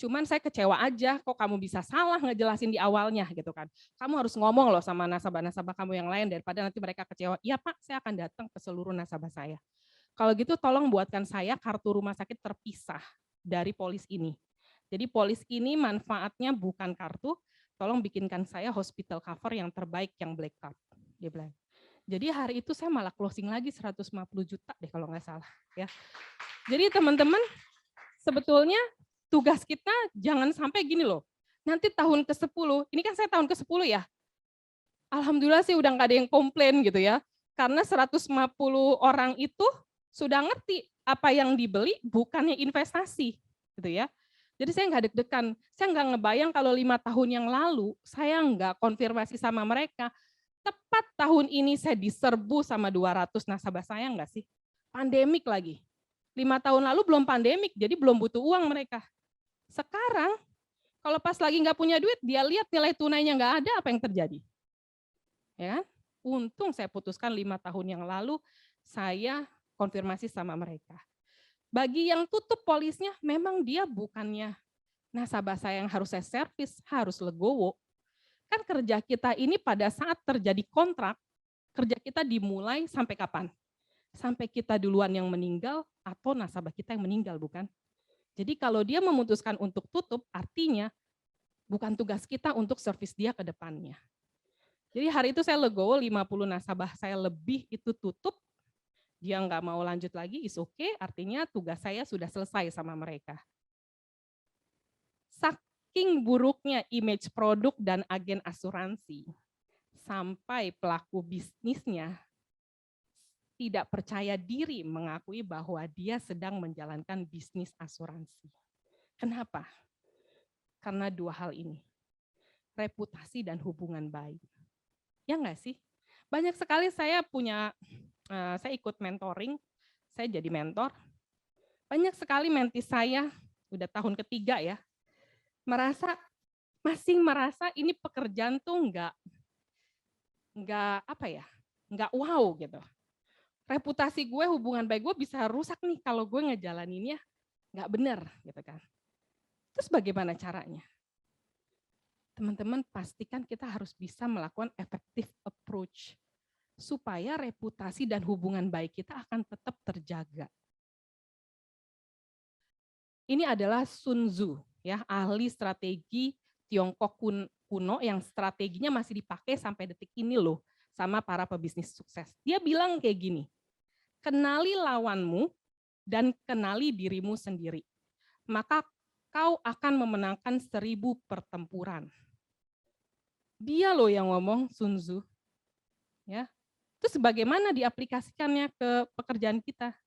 cuman saya kecewa aja, kok kamu bisa salah ngejelasin di awalnya gitu kan. Kamu harus ngomong loh sama nasabah-nasabah kamu yang lain daripada nanti mereka kecewa. Iya Pak, saya akan datang ke seluruh nasabah saya. Kalau gitu tolong buatkan saya kartu rumah sakit terpisah dari polis ini. Jadi polis ini manfaatnya bukan kartu, tolong bikinkan saya hospital cover yang terbaik yang black card. Dia bilang. Jadi hari itu saya malah closing lagi 150 juta deh kalau nggak salah. Ya. Jadi teman-teman, sebetulnya tugas kita jangan sampai gini loh, nanti tahun ke-10, ini kan saya tahun ke-10 ya, alhamdulillah sih udah nggak ada yang komplain gitu ya, karena 150 orang itu sudah ngerti apa yang dibeli bukannya investasi gitu ya. Jadi saya nggak deg-degan, saya nggak ngebayang kalau 5 tahun yang lalu saya nggak konfirmasi sama mereka, tepat tahun ini saya diserbu sama 200 nasabah saya nggak sih? Pandemik lagi. 5 tahun lalu belum pandemik, jadi belum butuh uang mereka. Sekarang, kalau pas lagi nggak punya duit, dia lihat nilai tunainya nggak ada, apa yang terjadi? Ya kan? Untung saya putuskan 5 tahun yang lalu, saya konfirmasi sama mereka. Bagi yang tutup polisnya, memang dia bukannya nasabah saya yang harus saya servis, harus legowo. Kan kerja kita ini pada saat terjadi kontrak, kerja kita dimulai sampai kapan? Sampai kita duluan yang meninggal, atau nasabah kita yang meninggal, bukan? Jadi kalau dia memutuskan untuk tutup, artinya bukan tugas kita untuk servis dia ke depannya. Jadi hari itu saya legowo 50 nasabah saya lebih itu tutup, dia nggak mau lanjut lagi, is okay, artinya tugas saya sudah selesai sama mereka. Saking buruknya image produk dan agen asuransi, sampai pelaku bisnisnya tidak percaya diri mengakui bahwa dia sedang menjalankan bisnis asuransi. Kenapa? Karena 2 hal ini, reputasi dan hubungan baik. Ya nggak sih? Banyak sekali saya ikut mentoring, saya jadi mentor. Banyak sekali mentis saya, udah tahun ketiga ya, masih merasa ini pekerjaan tuh nggak wow gitu. Reputasi gue, hubungan baik gue bisa rusak nih kalau gue ngejalaninnya nggak benar gitu kan. Terus bagaimana caranya? Teman-teman pastikan kita harus bisa melakukan effective approach supaya reputasi dan hubungan baik kita akan tetap terjaga. Ini adalah Sun Tzu, ya, ahli strategi Tiongkok kuno yang strateginya masih dipakai sampai detik ini loh sama para pebisnis sukses. Dia bilang kayak gini, kenali lawanmu dan kenali dirimu sendiri. Maka kau akan memenangkan 1000 pertempuran. Dia loh yang ngomong, Sun Tzu. Ya. Terus bagaimana diaplikasikannya ke pekerjaan kita?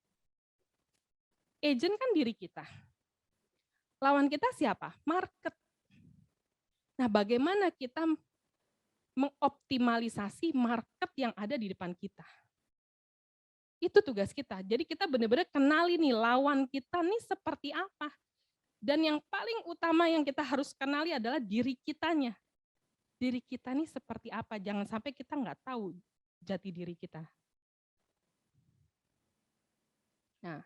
Agent kan diri kita. Lawan kita siapa? Market. Nah, bagaimana kita mengoptimalisasi market yang ada di depan kita? Itu tugas kita. Jadi kita benar-benar kenali nih lawan kita nih seperti apa. Dan yang paling utama yang kita harus kenali adalah diri kitanya. Diri kita nih seperti apa. Jangan sampai kita nggak tahu jati diri kita. Nah,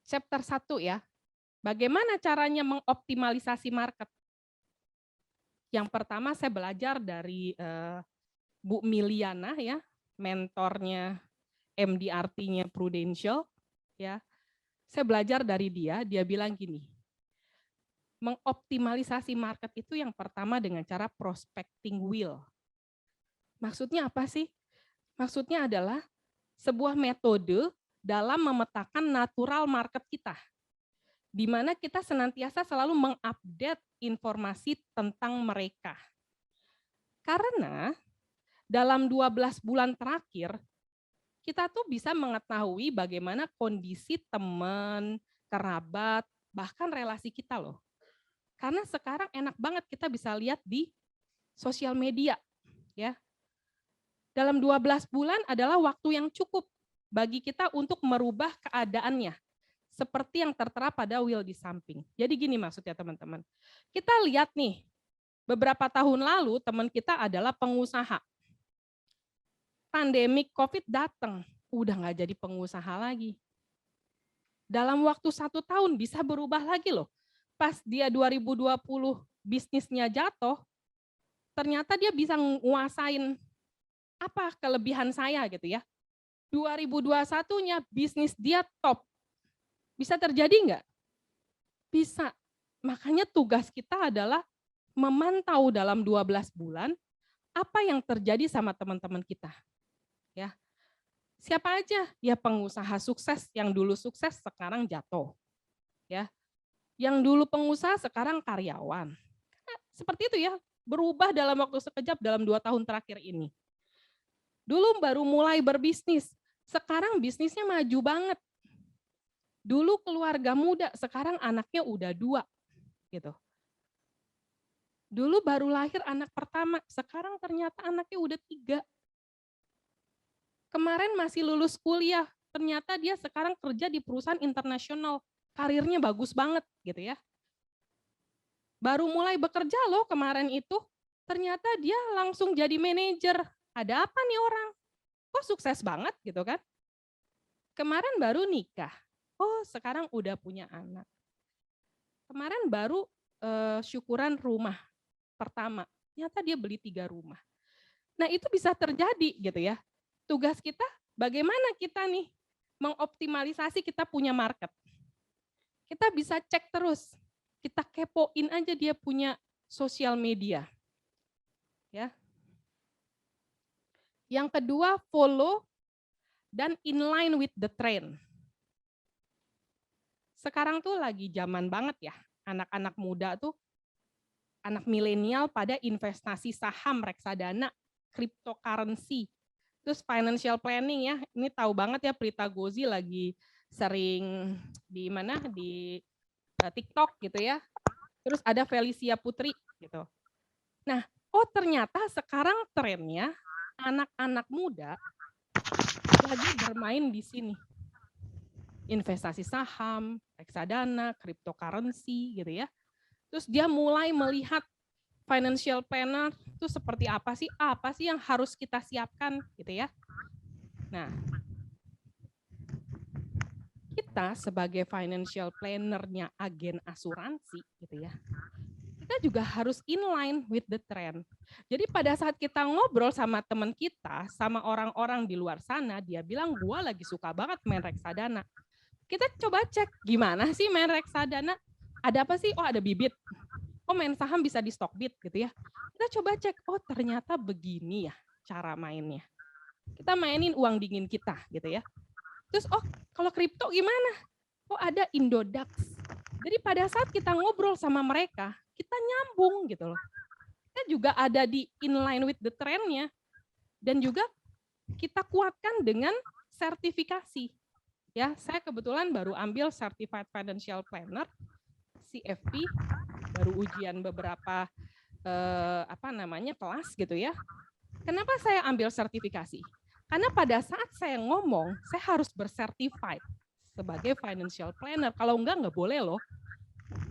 chapter 1 ya. Bagaimana caranya mengoptimalisasi market? Yang pertama saya belajar dari Bu Miliana ya, mentornya MDRT-nya Prudential ya. Saya belajar dari dia bilang gini, mengoptimalisasi market itu yang pertama dengan cara prospecting wheel. Maksudnya apa sih? Maksudnya adalah sebuah metode dalam memetakan natural market kita, di mana kita senantiasa selalu mengupdate informasi tentang mereka. Karena dalam 12 bulan terakhir, kita tuh bisa mengetahui bagaimana kondisi teman, kerabat, bahkan relasi kita loh. Karena sekarang enak banget kita bisa lihat di sosial media. Ya. Dalam 12 bulan adalah waktu yang cukup bagi kita untuk merubah keadaannya. Seperti yang tertera pada wheel di samping. Jadi gini maksudnya teman-teman. Kita lihat nih, beberapa tahun lalu teman kita adalah pengusaha. Pandemi COVID datang, udah nggak jadi pengusaha lagi. Dalam waktu 1 tahun bisa berubah lagi loh. pas dia 2020 bisnisnya jatuh, ternyata dia bisa nguasain apa kelebihan saya gitu ya. 2021-nya bisnis dia top. Bisa terjadi nggak? Bisa. Makanya tugas kita adalah memantau dalam 12 bulan apa yang terjadi sama teman-teman kita. Ya. Siapa aja? Ya pengusaha sukses yang dulu sukses sekarang jatuh. Ya. Yang dulu pengusaha sekarang karyawan. Seperti itu ya, berubah dalam waktu sekejap dalam 2 tahun terakhir ini. Dulu baru mulai berbisnis, sekarang bisnisnya maju banget. Dulu keluarga muda, sekarang anaknya udah 2 gitu. Dulu baru lahir anak pertama, sekarang ternyata anaknya udah 3. Kemarin masih lulus kuliah, ternyata dia sekarang kerja di perusahaan internasional, karirnya bagus banget gitu ya. Baru mulai bekerja loh kemarin itu, ternyata dia langsung jadi manajer. Ada apa nih orang? Kok sukses banget gitu kan? Kemarin baru nikah, oh sekarang udah punya anak. Kemarin baru syukuran rumah pertama, ternyata dia beli 3 rumah. Nah itu bisa terjadi gitu ya. Tugas kita bagaimana kita nih mengoptimalisasi kita punya market. Kita bisa cek terus, kita kepoin aja dia punya sosial media. Ya. Yang kedua, follow dan inline with the trend. Sekarang tuh lagi zaman banget ya, anak-anak muda tuh, anak milenial pada investasi saham, reksadana, cryptocurrency, terus financial planning ya. Ini tahu banget ya Prita Gozi lagi sering di mana di TikTok gitu ya. Terus ada Felicia Putri gitu. Nah, oh ternyata sekarang trennya anak-anak muda lagi bermain di sini. Investasi saham, reksadana, cryptocurrency gitu ya. Terus dia mulai melihat financial planner itu seperti apa sih yang harus kita siapkan gitu ya. Nah, kita sebagai financial planner-nya agen asuransi gitu ya, kita juga harus inline with the trend. Jadi pada saat kita ngobrol sama teman kita, sama orang-orang di luar sana, dia bilang gua lagi suka banget main reksadana. Kita coba cek gimana sih main reksadana, ada apa sih? Oh ada bibit. Oh main saham bisa di Stockbit gitu ya. Kita coba cek, oh ternyata begini ya cara mainnya. Kita mainin uang dingin kita gitu ya. Terus oh kalau kripto gimana? Oh ada Indodax. Jadi pada saat kita ngobrol sama mereka, kita nyambung gitu loh. Kita juga ada di inline with the trend-nya. Dan juga kita kuatkan dengan sertifikasi. Ya, saya kebetulan baru ambil Certified Financial Planner, CFP, baru ujian beberapa kelas gitu ya. Kenapa saya ambil sertifikasi? Karena pada saat saya ngomong, saya harus bersertified sebagai financial planner. Kalau enggak boleh loh.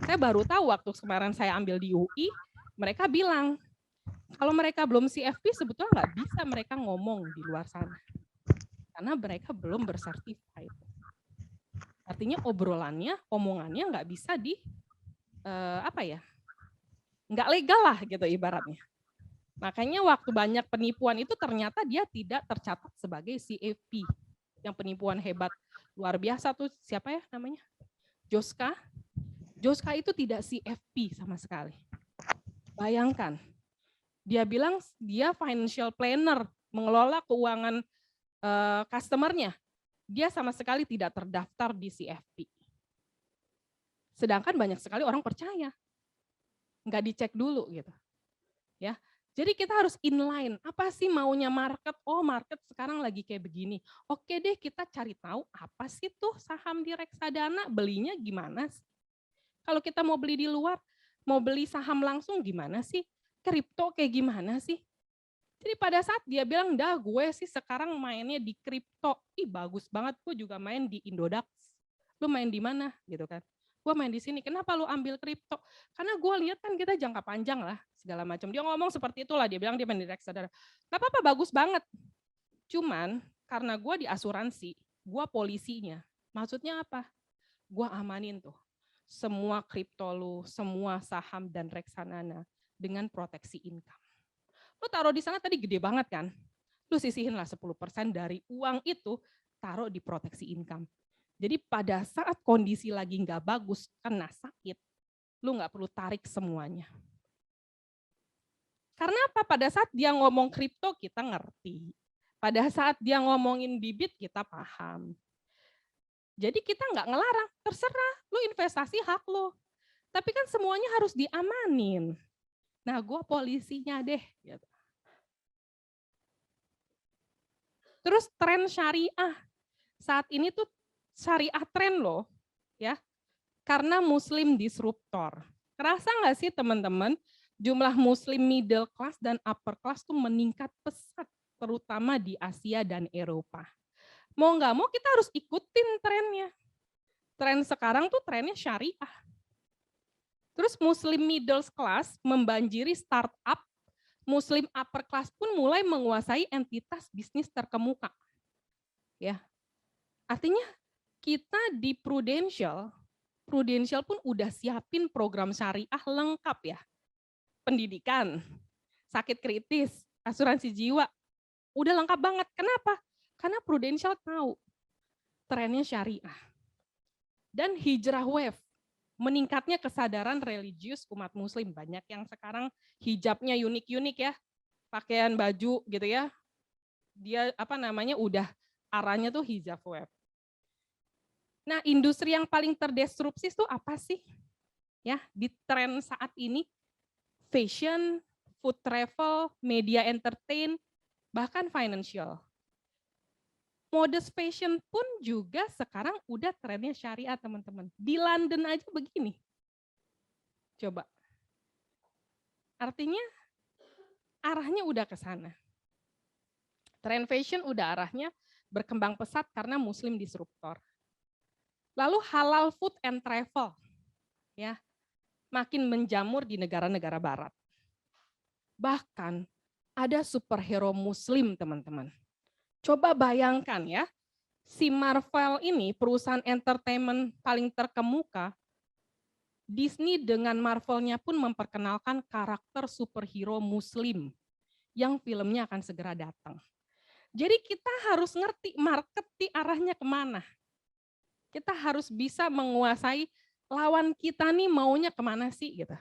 Saya baru tahu waktu kemarin saya ambil di UI, mereka bilang, kalau mereka belum CFP sebetulnya nggak bisa mereka ngomong di luar sana. Karena mereka belum bersertified. Artinya obrolannya, omongannya nggak bisa nggak legal lah gitu ibaratnya. Makanya waktu banyak penipuan itu ternyata dia tidak tercatat sebagai CFP. Yang penipuan hebat luar biasa tuh siapa ya namanya? Joska. Joska itu tidak CFP sama sekali. Bayangkan, dia bilang dia financial planner, mengelola keuangan customer-nya. Dia sama sekali tidak terdaftar di CFP. Sedangkan banyak sekali orang percaya. Nggak dicek dulu gitu. Ya. Jadi kita harus inline, apa sih maunya market? Oh market sekarang lagi kayak begini. Oke deh kita cari tahu apa sih tuh saham di reksadana, belinya gimana sih? Kalau kita mau beli di luar, mau beli saham langsung gimana sih? Kripto kayak gimana sih? Jadi pada saat dia bilang, dah gue sih sekarang mainnya di kripto. Ih bagus banget, gue juga main di Indodax. Lu main di mana gitu kan? Gue main di sini, kenapa lu ambil kripto? Karena gue lihat kan kita jangka panjang lah, segala macam. Dia ngomong seperti itulah, dia bilang dia main di reksadana. Gak apa-apa, bagus banget. Cuman karena gue di asuransi, gue polisinya. Maksudnya apa? Gue amanin tuh. semua kripto lu, semua saham dan reksadana dengan proteksi income. Lu taruh di sana tadi gede banget kan? Lu sisihinlah 10% dari uang itu, taruh di proteksi income. Jadi pada saat kondisi lagi nggak bagus, kena sakit, lu nggak perlu tarik semuanya. Karena apa? Pada saat dia ngomong kripto, kita ngerti. Pada saat dia ngomongin bibit, kita paham. Jadi kita nggak ngelarang, terserah, lu investasi hak lu. Tapi kan semuanya harus diamanin. Nah, gue polisinya deh. Gitu. Terus tren syariah. Saat ini tuh syariah tren loh. Ya, karena muslim disruptor. Kerasa nggak sih teman-teman, jumlah muslim middle class dan upper class tuh meningkat pesat, terutama di Asia dan Eropa. Mau nggak mau kita harus ikutin trennya. Tren sekarang tuh trennya syariah. Terus muslim middle class membanjiri startup, muslim upper class pun mulai menguasai entitas bisnis terkemuka. Ya. Artinya kita di Prudential pun udah siapin program syariah lengkap ya. Pendidikan, sakit kritis, asuransi jiwa, udah lengkap banget. Kenapa? Karena Prudential tahu trennya syariah. Dan hijrah wave, meningkatnya kesadaran religius umat muslim. Banyak yang sekarang hijabnya unik-unik ya, pakaian baju gitu ya. Dia udah arahnya tuh hijab wave. Nah, industri yang paling terdisrupsi itu apa sih? Ya, di tren saat ini fashion, food travel, media entertain, bahkan financial. Modest fashion pun juga sekarang udah trennya syariah, teman-teman. Di London aja begini. Coba. Artinya arahnya udah ke sana. Tren fashion udah arahnya berkembang pesat karena muslim disruptor. Lalu halal food and travel, ya, makin menjamur di negara-negara barat. Bahkan ada superhero muslim, teman-teman. Coba bayangkan ya, si Marvel ini perusahaan entertainment paling terkemuka, Disney dengan Marvel-nya pun memperkenalkan karakter superhero muslim yang filmnya akan segera datang. Jadi kita harus ngerti market di arahnya kemana. Kita harus bisa menguasai lawan kita nih maunya kemana sih gitu.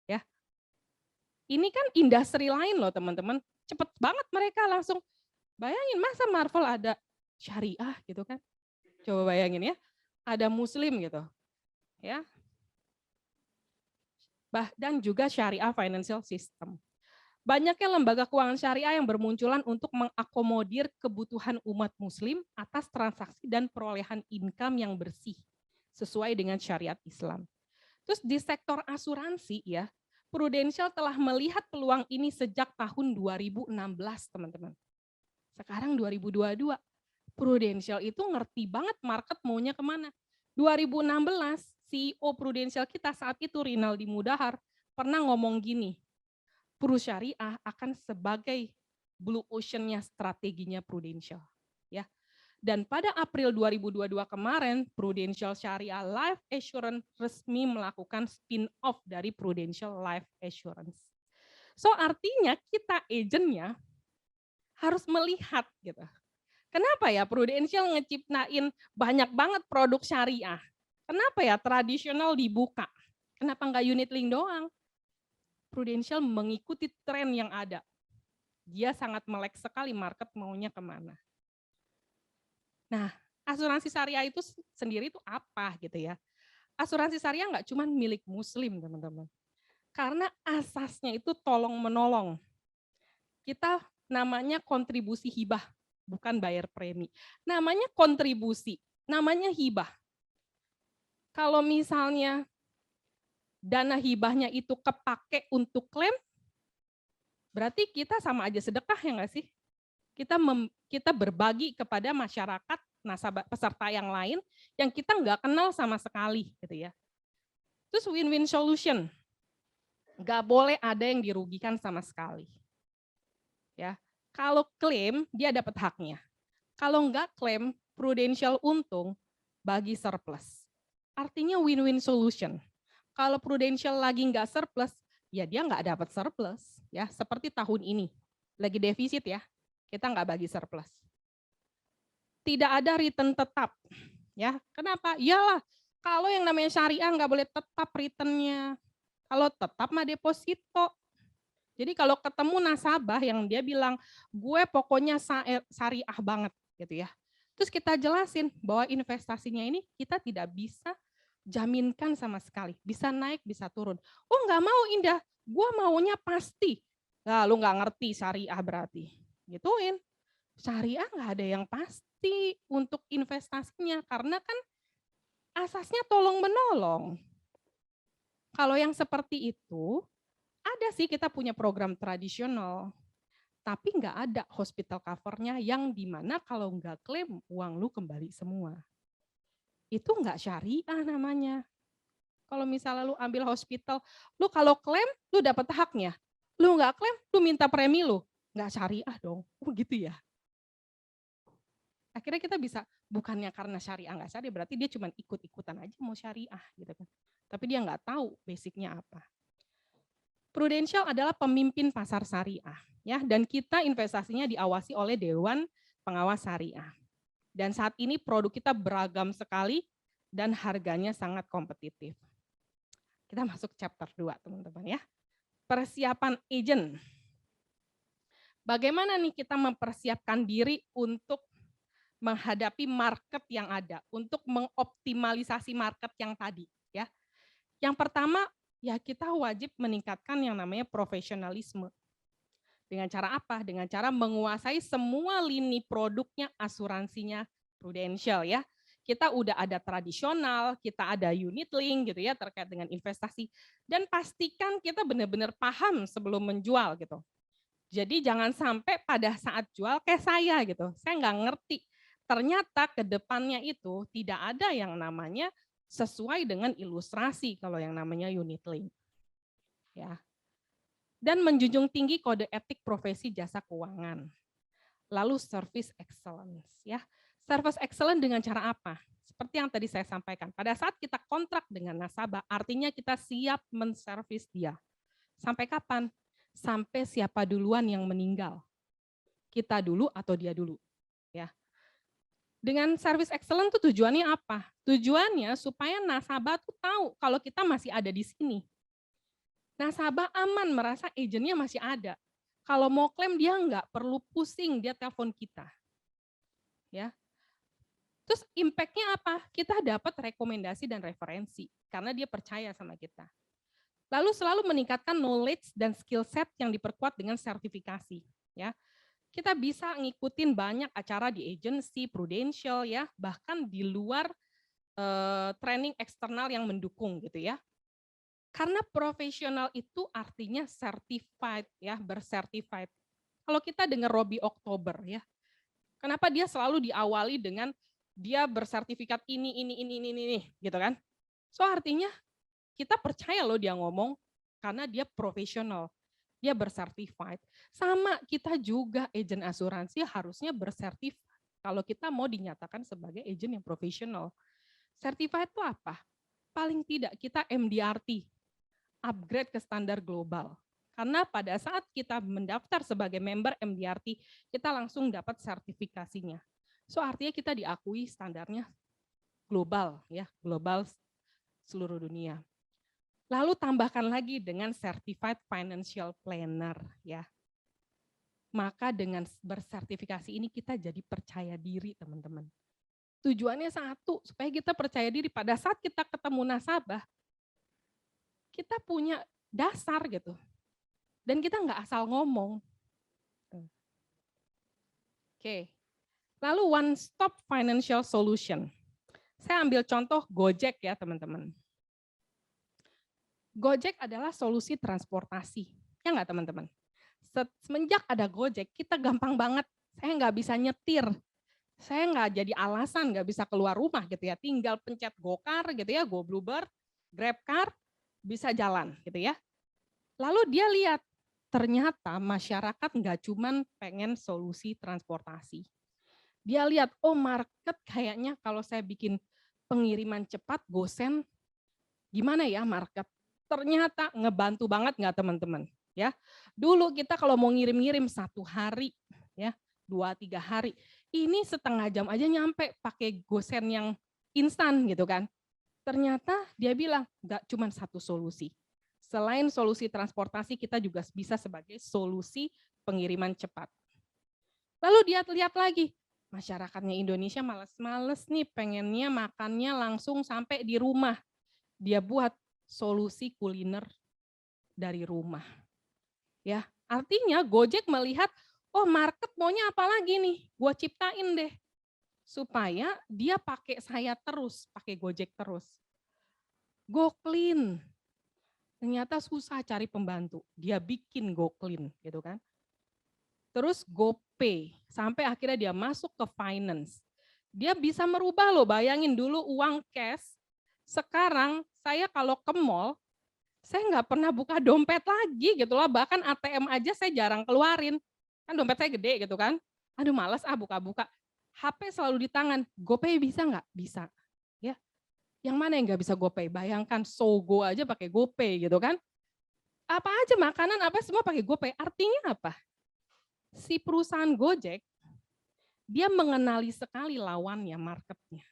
Ya. Ini kan industri lain loh teman-teman. Cepet banget mereka langsung. Bayangin masa Marvel ada syariah gitu kan. Coba bayangin ya. Ada muslim gitu. Ya. Dan juga syariah financial system. Banyaknya lembaga keuangan syariah yang bermunculan untuk mengakomodir kebutuhan umat muslim atas transaksi dan perolehan income yang bersih sesuai dengan syariat Islam. Terus di sektor asuransi ya, Prudential telah melihat peluang ini sejak tahun 2016, teman-teman. Sekarang 2022. Prudential itu ngerti banget market maunya kemana. 2016, CEO Prudential kita saat itu Rinaldi Mudahar pernah ngomong gini, Pru Syariah akan sebagai blue ocean-nya strateginya Prudential. Ya. Dan pada April 2022 kemarin, Prudential Syariah Life Assurance resmi melakukan spin-off dari Prudential Life Assurance. So artinya kita agentnya harus melihat gitu. Kenapa ya Prudential ngeciptain banyak banget produk syariah? Kenapa ya tradisional dibuka? Kenapa enggak unit link doang? Prudential mengikuti tren yang ada. Dia sangat melek sekali market maunya kemana. Nah, asuransi syariah itu sendiri itu apa gitu ya? Asuransi syariah nggak cuma milik muslim, teman-teman. Karena asasnya itu tolong menolong. Kita namanya kontribusi hibah, bukan bayar premi. Namanya kontribusi, namanya hibah. Kalau misalnya dana hibahnya itu kepake untuk klaim, berarti kita sama aja sedekah ya nggak sih? Kita berbagi kepada masyarakat, nasabah peserta yang lain yang kita nggak kenal sama sekali, gitu ya. Terus win-win solution, nggak boleh ada yang dirugikan sama sekali. Ya, kalau klaim dia dapat haknya. Kalau nggak klaim, Prudential untung, bagi surplus. artinya win-win solution. Kalau Prudential lagi nggak surplus, ya dia nggak dapat surplus. Ya, seperti tahun ini, lagi defisit ya, kita nggak bagi surplus. Tidak ada return tetap. Ya, kenapa? Iyalah, kalau yang namanya syariah nggak boleh tetap returnnya. Kalau tetap mah deposito. Jadi kalau ketemu nasabah yang dia bilang, gue pokoknya syariah banget gitu ya. Terus kita jelasin bahwa investasinya ini kita tidak bisa jaminkan sama sekali. Bisa naik, bisa turun. Oh nggak mau Indah, gue maunya pasti. Nah, lu nggak ngerti syariah berarti. Gituin. Syariah nggak ada yang pasti untuk investasinya. Karena kan asasnya tolong menolong. Kalau yang seperti itu, ada sih kita punya program tradisional, tapi nggak ada hospital cover-nya yang dimana kalau nggak klaim uang lu kembali semua. Itu nggak syariah namanya. Kalau misalnya lu ambil hospital, lu kalau klaim lu dapat haknya. Lu nggak klaim, lu minta premi lu. Nggak syariah dong. Oh gitu ya. Akhirnya kita bisa, bukannya karena syariah nggak syariah, berarti dia cuma ikut-ikutan aja mau syariah gitu kan. Tapi dia nggak tahu basicnya apa. Prudential adalah pemimpin pasar syariah, ya, dan kita investasinya diawasi oleh Dewan Pengawas Syariah. Dan saat ini produk kita beragam sekali dan harganya sangat kompetitif. Kita masuk chapter 2, teman-teman ya. Persiapan agent. Bagaimana nih kita mempersiapkan diri untuk menghadapi market yang ada, untuk mengoptimalisasi market yang tadi, ya. Yang pertama, ya kita wajib meningkatkan yang namanya profesionalisme. Dengan cara apa? Dengan cara menguasai semua lini produknya, asuransinya Prudential ya. Kita udah ada tradisional, kita ada unit link gitu ya terkait dengan investasi. Dan pastikan kita benar-benar paham sebelum menjual gitu. Jadi jangan sampai pada saat jual kayak saya gitu. Saya nggak ngerti. Ternyata ke depannya itu tidak ada yang namanya sesuai dengan ilustrasi kalau yang namanya unit link. Ya. Dan menjunjung tinggi kode etik profesi jasa keuangan. Lalu service excellence ya. Service excellence dengan cara apa? Seperti yang tadi saya sampaikan. Pada saat kita kontrak dengan nasabah, artinya kita siap menservis dia. Sampai kapan? Sampai siapa duluan yang meninggal. Kita dulu atau dia dulu. Ya. Dengan service excellent itu tujuannya apa? Tujuannya supaya nasabah tuh tahu kalau kita masih ada di sini. Nasabah aman merasa agennya masih ada. Kalau mau klaim dia nggak perlu pusing, dia telepon kita. Ya. Terus impact-nya apa? Kita dapat rekomendasi dan referensi karena dia percaya sama kita. Lalu selalu meningkatkan knowledge dan skill set yang diperkuat dengan sertifikasi. Ya. Kita bisa ngikutin banyak acara di agency, Prudential ya, bahkan di luar training eksternal yang mendukung gitu ya. Karena profesional itu artinya certified ya, bersertified. Kalau kita dengar Robbie October ya, kenapa dia selalu diawali dengan dia bersertifikat ini gitu kan? So artinya kita percaya loh dia ngomong karena dia profesional. Dia bersertified. Sama kita juga agen asuransi harusnya bersertified kalau kita mau dinyatakan sebagai agen yang profesional. Certified itu apa? Paling tidak kita MDRT, upgrade ke standar global. Karena pada saat kita mendaftar sebagai member MDRT, kita langsung dapat sertifikasinya. So artinya kita diakui standarnya global, ya, global seluruh dunia. Lalu tambahkan lagi dengan Certified Financial Planner ya. Maka dengan bersertifikasi ini kita jadi percaya diri teman-teman. Tujuannya satu, supaya kita percaya diri pada saat kita ketemu nasabah, kita punya dasar gitu. Dan kita nggak asal ngomong. Oke. Lalu one stop financial solution. Saya ambil contoh Gojek ya teman-teman. Gojek adalah solusi transportasi, ya nggak teman-teman? Semenjak ada Gojek, kita gampang banget, saya nggak bisa nyetir, saya nggak jadi alasan nggak bisa keluar rumah gitu ya, tinggal pencet GoCar gitu ya, GoBluebird, GrabCar, bisa jalan gitu ya. Lalu dia lihat, ternyata masyarakat nggak cuman pengen solusi transportasi. Dia lihat, oh market kayaknya kalau saya bikin pengiriman cepat, GoSend, gimana ya market? Ternyata ngebantu banget nggak teman-teman? Ya, dulu kita kalau mau ngirim-ngirim 1 hari, ya 2-3 hari, ini setengah jam aja nyampe pakai GoSend yang instan gitu kan. Ternyata dia bilang nggak cuma satu solusi. Selain solusi transportasi, kita juga bisa sebagai solusi pengiriman cepat. Lalu dia lihat lagi, masyarakatnya Indonesia males-males nih, pengennya makannya langsung sampai di rumah. Dia buat solusi kuliner dari rumah. Ya, artinya Gojek melihat, oh market maunya apa lagi nih? Gua ciptain deh supaya dia pakai saya terus, pakai Gojek terus. GoClean. Ternyata susah cari pembantu. Dia bikin GoClean gitu kan. Terus GoPay, sampai akhirnya dia masuk ke finance. Dia bisa merubah loh, bayangin dulu uang cash. Sekarang saya kalau ke mall, saya nggak pernah buka dompet lagi gitu lah, bahkan ATM aja saya jarang keluarin. Kan dompet saya gede gitu kan. Aduh malas buka-buka. HP selalu di tangan, GoPay bisa nggak? Bisa. Ya. Yang mana yang nggak bisa GoPay? Bayangkan Sogo aja pakai GoPay gitu kan. Apa aja makanan, apa semua pakai GoPay. Artinya apa? Si perusahaan Gojek, dia mengenali sekali lawannya, marketnya.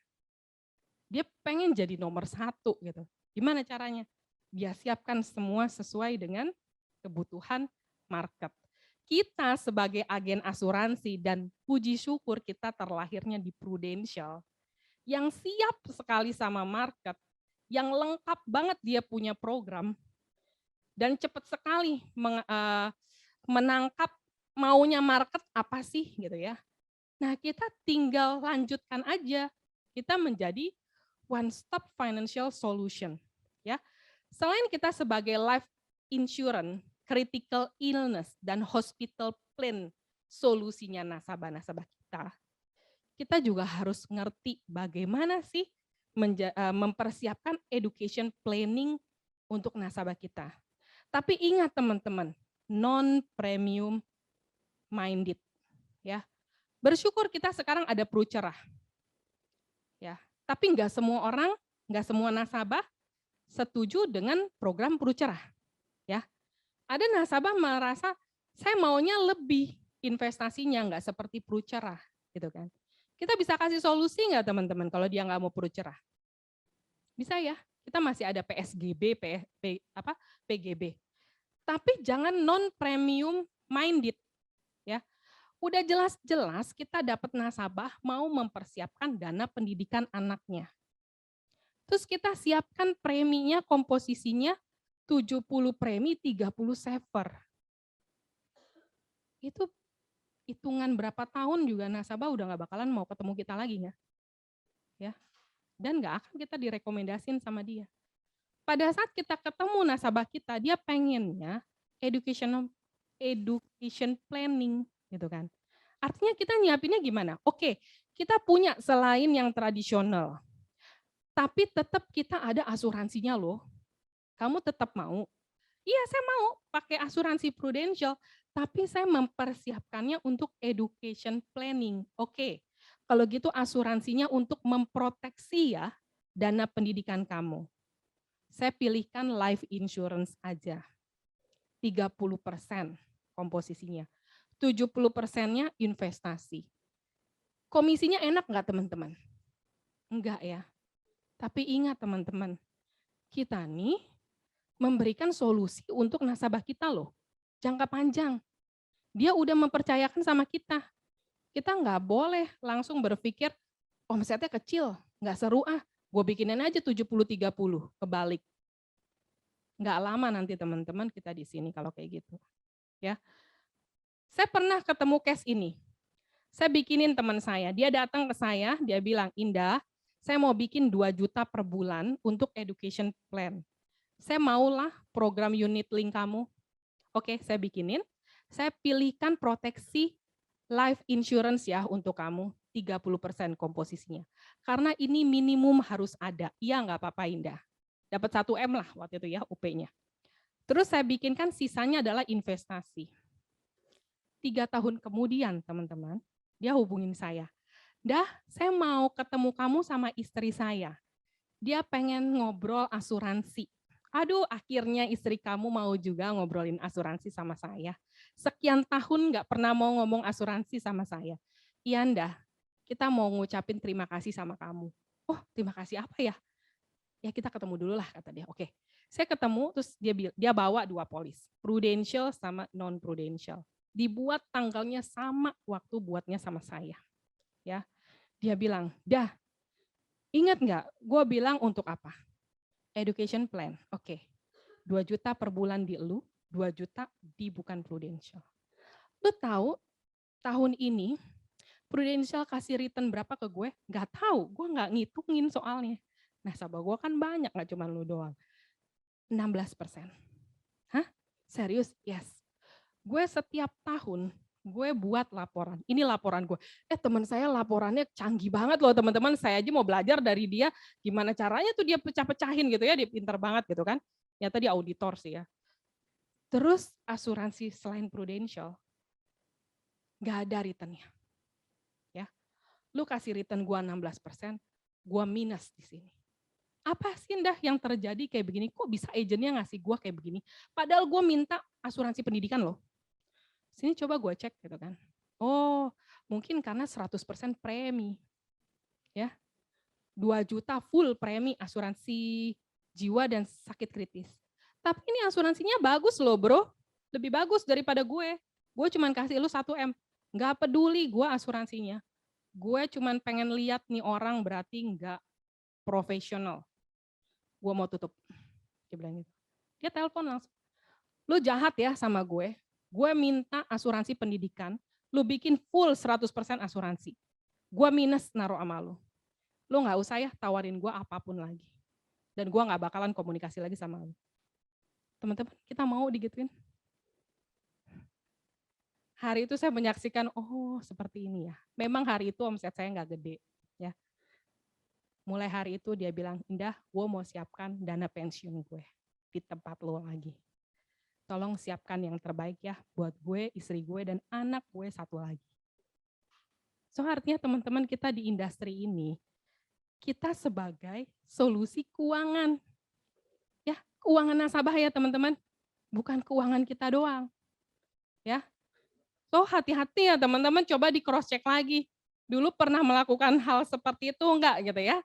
Dia pengen jadi nomor 1 gitu. Gimana caranya? Dia siapkan semua sesuai dengan kebutuhan market. Kita sebagai agen asuransi, dan puji syukur kita terlahirnya di Prudential, yang siap sekali sama market, yang lengkap banget dia punya program, dan cepat sekali menangkap maunya market apa sih gitu ya. Nah kita tinggal lanjutkan aja, kita menjadi one stop financial solution. Ya, selain kita sebagai life insurance, critical illness, dan hospital plan solusinya nasabah-nasabah kita juga harus ngerti bagaimana sih mempersiapkan education planning untuk nasabah kita. Tapi ingat teman-teman, non-premium minded. Ya, bersyukur kita sekarang ada Prucerah. Ya, tapi nggak semua orang, nggak semua nasabah setuju dengan program Prucerah. Ya, ada nasabah merasa saya maunya lebih investasinya, nggak seperti Prucerah, gitu kan? Kita bisa kasih solusi nggak teman-teman kalau dia nggak mau Prucerah? Bisa ya, kita masih ada PSGB, PGB. Tapi jangan non-premium minded. Ya, udah jelas-jelas kita dapat nasabah mau mempersiapkan dana pendidikan anaknya. Terus kita siapkan preminya, komposisinya 70 premi, 30 saver. Itu hitungan berapa tahun juga nasabah udah nggak bakalan mau ketemu kita lagi ya. Dan nggak akan kita direkomendasin sama dia. Pada saat kita ketemu nasabah kita, dia pengennya education planning gitu kan. Artinya kita nyiapinnya gimana? Oke, kita punya selain yang tradisional, tapi tetap kita ada asuransinya loh. Kamu tetap mau? Iya, saya mau pakai asuransi Prudential, tapi saya mempersiapkannya untuk education planning. Oke, kalau gitu asuransinya untuk memproteksi ya dana pendidikan kamu. Saya pilihkan life insurance aja. 30% komposisinya. 70%-nya investasi. Komisinya enak nggak teman-teman? Enggak ya. Tapi ingat teman-teman, kita nih memberikan solusi untuk nasabah kita loh. Jangka panjang. Dia udah mempercayakan sama kita. Kita nggak boleh langsung berpikir, omsetnya kecil, nggak seru gue bikinin aja 70-30, kebalik. Nggak lama nanti teman-teman kita di sini kalau kayak gitu. Ya. Saya pernah ketemu case ini. Saya bikinin teman saya, dia datang ke saya, dia bilang, Indah, saya mau bikin 2 juta per bulan untuk education plan. Saya maulah program unit link kamu. Oke, saya bikinin. Saya pilihkan proteksi life insurance ya untuk kamu, 30% komposisinya. Karena ini minimum harus ada. Iya nggak apa-apa Indah. Dapat 1 M lah waktu itu ya UP-nya. Terus saya bikinkan sisanya adalah investasi. 3 tahun kemudian teman-teman, dia hubungin saya. Dah, saya mau ketemu kamu sama istri saya. Dia pengen ngobrol asuransi. Aduh, akhirnya istri kamu mau juga ngobrolin asuransi sama saya. Sekian tahun nggak pernah mau ngomong asuransi sama saya. Iya, Ndah, kita mau ngucapin terima kasih sama kamu. Oh, terima kasih apa ya? Ya kita ketemu dulu lah, kata dia. Oke, saya ketemu, terus dia bawa 2 polis, prudential sama non-prudential. Dibuat tanggalnya sama, waktu buatnya sama saya. Ya, dia bilang, dah, ingat nggak, gue bilang untuk apa? Education plan, oke. 2 juta per bulan di lu, 2 juta di bukan prudential. Lu tahu, tahun ini, prudential kasih return berapa ke gue? Nggak tahu, gue nggak ngitungin soalnya. Nasabah gue kan banyak, nggak cuma lu doang. 16%. Hah? Serius? Yes. Gue setiap tahun, gue buat laporan. Ini laporan gue. Teman saya laporannya canggih banget loh teman-teman. Saya aja mau belajar dari dia, gimana caranya tuh dia pecah-pecahin gitu ya, dia pintar banget gitu kan. Ternyata dia auditor sih ya. Terus asuransi selain prudential, nggak ada returnnya. Ya. Lu kasih return gue 16%, gue minus di sini. Apa sih Ndah yang terjadi kayak begini? Kok bisa agennya ngasih gue kayak begini? Padahal gue minta asuransi pendidikan loh. Sini coba gue cek gitu kan. Oh, mungkin karena 100% premi. Ya. 2 juta full premi asuransi jiwa dan sakit kritis. Tapi ini asuransinya bagus loh bro. Lebih bagus daripada gue. Gue cuman kasih lu 1M. Nggak peduli gue asuransinya. Gue cuman pengen lihat nih orang berarti nggak profesional. Gue mau tutup. Dia bilang gitu. Dia telepon langsung. Lu jahat ya sama gue minta asuransi pendidikan, lu bikin full 100% asuransi. Gue minus naruh sama lu. Lu nggak usah ya tawarin gue apapun lagi. Dan gue nggak bakalan komunikasi lagi sama lu. Teman-teman, kita mau digituin? Hari itu saya menyaksikan, oh seperti ini ya. Memang hari itu omset saya nggak gede. Ya. Mulai hari itu dia bilang, Indah, gue mau siapkan dana pensiun gue di tempat lo lagi. Tolong siapkan yang terbaik ya buat gue, istri gue, dan anak gue satu lagi. So artinya teman-teman kita di industri ini, kita sebagai solusi keuangan. Ya, keuangan nasabah ya teman-teman, bukan keuangan kita doang. Ya. So hati-hati ya teman-teman, coba di cross check lagi. Dulu pernah melakukan hal seperti itu enggak gitu ya.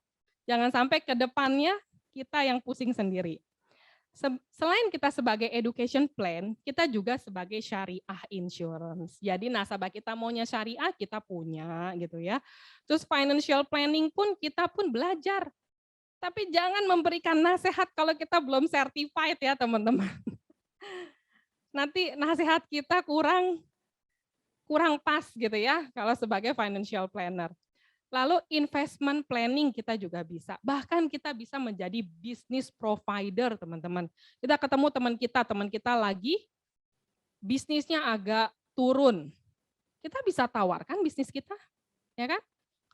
Jangan sampai ke depannya kita yang pusing sendiri. Selain kita sebagai education plan, kita juga sebagai syariah insurance. Jadi nasabah kita maunya syariah, kita punya gitu ya. Terus financial planning pun kita pun belajar. Tapi jangan memberikan nasihat kalau kita belum certified ya teman-teman. Nanti nasihat kita kurang pas gitu ya kalau sebagai financial planner. Lalu investment planning kita juga bisa. Bahkan kita bisa menjadi business provider, teman-teman. Kita ketemu teman kita lagi bisnisnya agak turun. Kita bisa tawarkan bisnis kita, ya kan?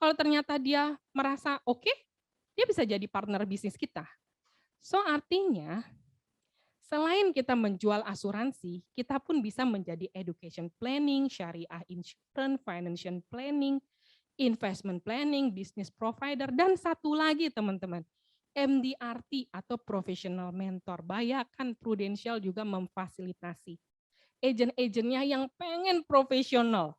Kalau ternyata dia merasa oke, dia bisa jadi partner bisnis kita. So artinya selain kita menjual asuransi, kita pun bisa menjadi education planning, syariah insurance, financial planning, investment planning, business provider, dan satu lagi teman-teman, MDRT atau professional mentor. Bayangkan Prudential juga memfasilitasi agent-agentnya yang pengen profesional.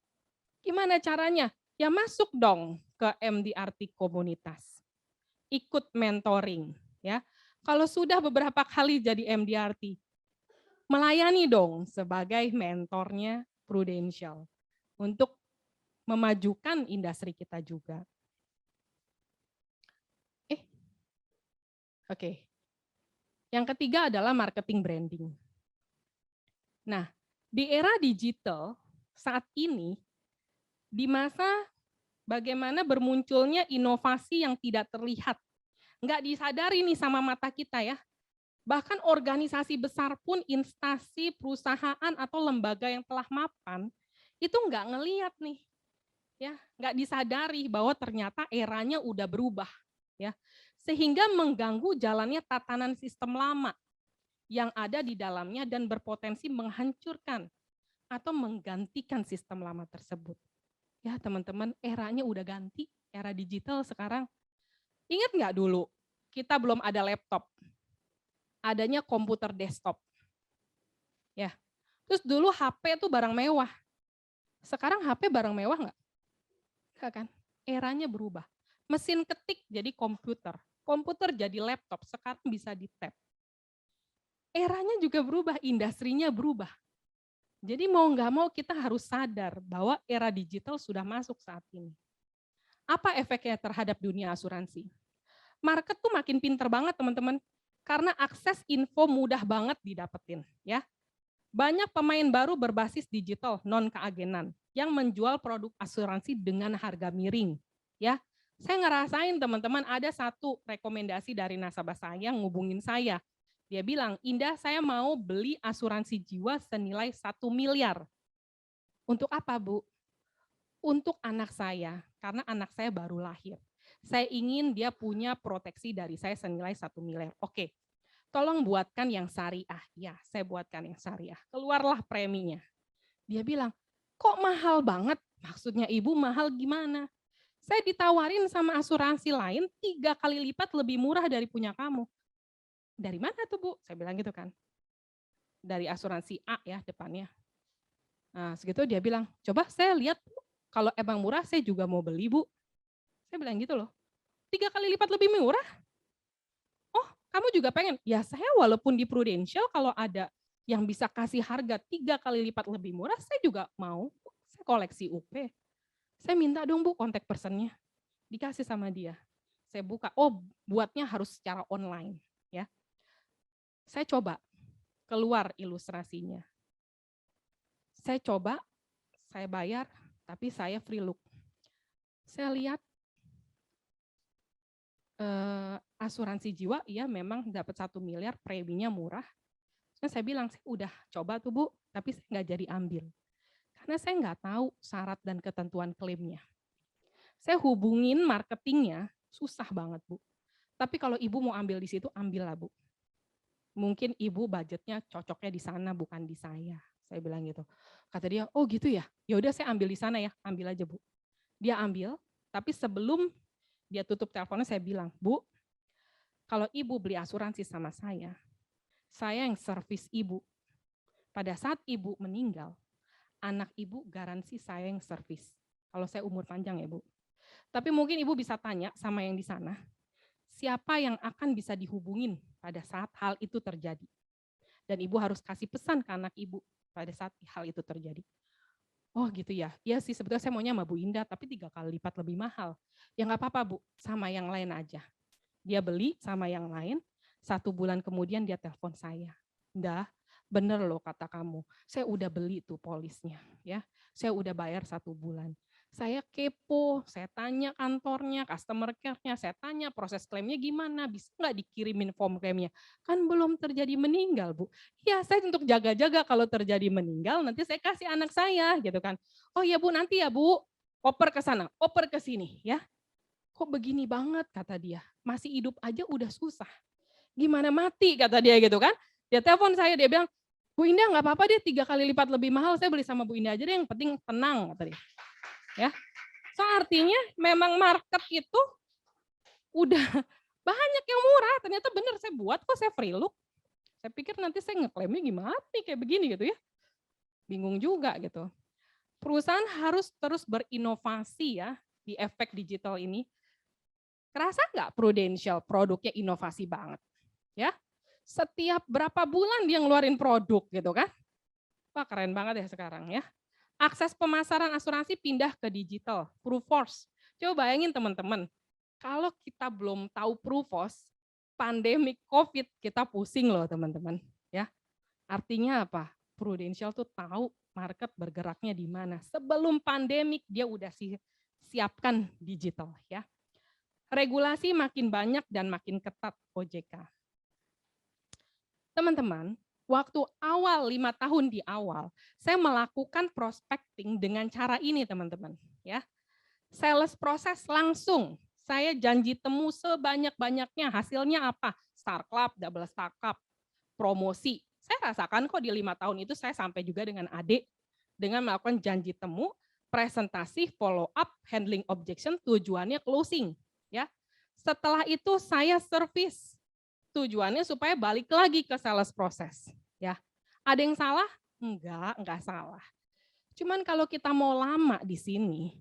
Gimana caranya? Ya masuk dong ke MDRT komunitas. Ikut mentoring. Ya. Kalau sudah beberapa kali jadi MDRT, melayani dong sebagai mentornya Prudential untuk memajukan industri kita juga. Oke. Yang ketiga adalah marketing branding. Nah, di era digital saat ini, di masa bagaimana bermunculnya inovasi yang tidak terlihat, nggak disadari nih sama mata kita ya. Bahkan organisasi besar pun, instansi, perusahaan, atau lembaga yang telah mapan, itu nggak ngelihat nih. Ya, nggak disadari bahwa ternyata eranya udah berubah, ya, sehingga mengganggu jalannya tatanan sistem lama yang ada di dalamnya dan berpotensi menghancurkan atau menggantikan sistem lama tersebut. Ya teman-teman, eranya udah ganti, era digital sekarang. Ingat nggak dulu, kita belum ada laptop, adanya komputer desktop. Ya, terus dulu HP itu barang mewah. Sekarang HP barang mewah nggak? Nggak kan? Eranya berubah. Mesin ketik jadi komputer, komputer jadi laptop, sekarang bisa di-tap. Eranya juga berubah, industrinya berubah. Jadi mau nggak mau kita harus sadar bahwa era digital sudah masuk saat ini. Apa efeknya terhadap dunia asuransi? Market tuh makin pinter banget teman-teman, karena akses info mudah banget didapetin. Ya, banyak pemain baru berbasis digital non keagenan yang menjual produk asuransi dengan harga miring. Ya, saya ngerasain teman-teman ada satu rekomendasi dari nasabah saya yang ngubungin saya. Dia bilang, Indah saya mau beli asuransi jiwa senilai 1 miliar. Untuk apa Bu? Untuk anak saya, karena anak saya baru lahir. Saya ingin dia punya proteksi dari saya senilai 1 miliar. Oke, tolong buatkan yang syariah. Ya, saya buatkan yang syariah. Keluarlah preminya. Dia bilang, kok mahal banget? Maksudnya Ibu mahal gimana? Saya ditawarin sama asuransi lain 3 kali lipat lebih murah dari punya kamu. Dari mana tuh Bu? Saya bilang gitu kan. Dari asuransi A ya depannya. Nah segitu dia bilang, coba saya lihat Bu, kalau emang murah saya juga mau beli Bu. Saya bilang gitu loh, 3 kali lipat lebih murah. Oh kamu juga pengen? Ya saya walaupun di Prudential kalau ada yang bisa kasih harga 3 kali lipat lebih murah, saya juga mau. Saya koleksi UP. Saya minta dong Bu kontak personnya. Dikasih sama dia. Saya buka, oh buatnya harus secara online. Ya. Saya coba keluar ilustrasinya. Saya coba, saya bayar, tapi saya free look. Saya lihat asuransi jiwa, iya memang dapat 1 miliar, preminya murah. Terus saya bilang, saya udah coba tuh Bu, tapi saya nggak jadi ambil. Karena saya nggak tahu syarat dan ketentuan klaimnya. Saya hubungin marketingnya, susah banget Bu. Tapi kalau Ibu mau ambil di situ, ambillah Bu. Mungkin Ibu budgetnya cocoknya di sana, bukan di saya. Saya bilang gitu. Kata dia, oh gitu ya, ya udah saya ambil di sana ya, ambil aja Bu. Dia ambil, tapi sebelum dia tutup teleponnya saya bilang, Bu, kalau Ibu beli asuransi sama saya yang servis Ibu. Pada saat Ibu meninggal, anak Ibu garansi saya yang servis. Kalau saya umur panjang ya Bu. Tapi mungkin Ibu bisa tanya sama yang di sana, siapa yang akan bisa dihubungin pada saat hal itu terjadi. Dan Ibu harus kasih pesan ke anak Ibu pada saat hal itu terjadi. Oh gitu ya, iya sih sebetulnya saya maunya sama Bu Indah, tapi 3 kali lipat lebih mahal. Ya nggak apa-apa Bu, sama yang lain aja. Dia beli sama yang lain, 1 bulan kemudian dia telepon saya. Indah, bener loh kata kamu, saya udah beli tuh polisnya. Ya, saya udah bayar 1 bulan. Saya kepo, saya tanya kantornya, customer care-nya, saya tanya proses klaimnya gimana, bisa nggak dikirimin form klaimnya? Kan belum terjadi meninggal Bu. Ya saya untuk jaga-jaga kalau terjadi meninggal nanti saya kasih anak saya gitu kan. Oh iya Bu nanti ya Bu, oper ke sana, oper ke sini ya. Kok begini banget kata dia, masih hidup aja udah susah. Gimana mati kata dia gitu kan. Dia telepon saya, dia bilang, Bu Indah nggak apa-apa deh 3 kali lipat lebih mahal, saya beli sama Bu Indah aja deh yang penting tenang kata dia. Ya, so artinya memang market itu udah banyak yang murah, ternyata benar saya buat kok saya free look. Saya pikir nanti saya ngeklaimnya gimana nih kayak begini gitu ya. Bingung juga gitu. Perusahaan harus terus berinovasi ya di efek digital ini. Kerasa nggak Prudential produknya inovasi banget? Ya, setiap berapa bulan dia ngeluarin produk gitu kan. Wah keren banget ya sekarang ya. Akses pemasaran asuransi pindah ke digital, Proofforce. Coba bayangin teman-teman, kalau kita belum tahu Proofforce, pandemi COVID kita pusing loh teman-teman. Ya, artinya apa? Prudential tuh tahu market bergeraknya di mana. Sebelum pandemik dia udah siapkan digital ya. Regulasi makin banyak dan makin ketat OJK. Teman-teman, waktu awal 5 tahun di awal, saya melakukan prospecting dengan cara ini teman-teman. Ya, sales proses langsung, saya janji temu sebanyak-banyaknya, hasilnya apa? Star Club, Double Star Club, promosi. Saya rasakan kok di 5 tahun itu saya sampai juga dengan adik, dengan melakukan janji temu, presentasi, follow up, handling objection, tujuannya closing, ya. Setelah itu saya service, tujuannya supaya balik lagi ke sales proses, ya. Ada yang salah? Enggak salah. Cuman kalau kita mau lama di sini,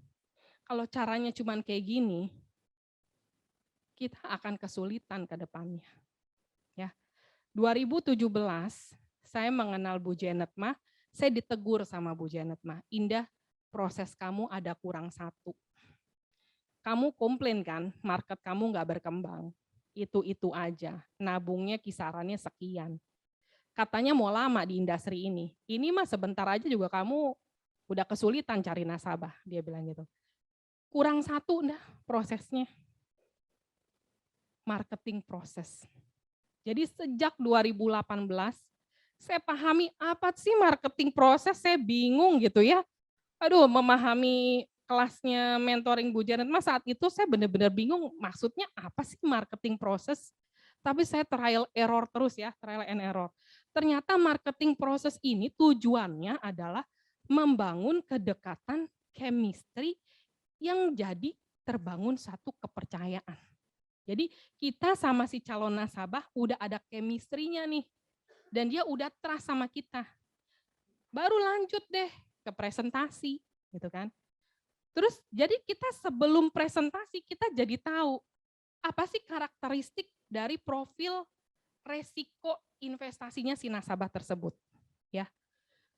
kalau caranya cuman kayak gini, kita akan kesulitan ke depannya. Ya. 2017 saya mengenal Bu Janet mah, saya ditegur sama Bu Janet mah, Indah, proses kamu ada kurang satu. Kamu komplain kan, market kamu nggak berkembang. Itu aja, nabungnya kisarannya sekian. Katanya mau lama di industri ini. Ini mah sebentar aja juga kamu udah kesulitan cari nasabah, dia bilang gitu. Kurang satu dah prosesnya. Marketing proses. Jadi sejak 2018 saya pahami apa sih marketing proses, saya bingung gitu ya. Aduh, memahami kelasnya mentoring Bu Janet mas saat itu saya benar-benar bingung maksudnya apa sih marketing proses. Tapi saya trial error terus ya, trial and error. Ternyata marketing proses ini tujuannya adalah membangun kedekatan chemistry yang jadi terbangun satu kepercayaan. Jadi kita sama si calon nasabah udah ada chemistry-nya nih. Dan dia udah trust sama kita. Baru lanjut deh ke presentasi, gitu kan. Terus jadi kita sebelum presentasi kita jadi tahu apa sih karakteristik dari profil resiko investasinya si nasabah tersebut, ya.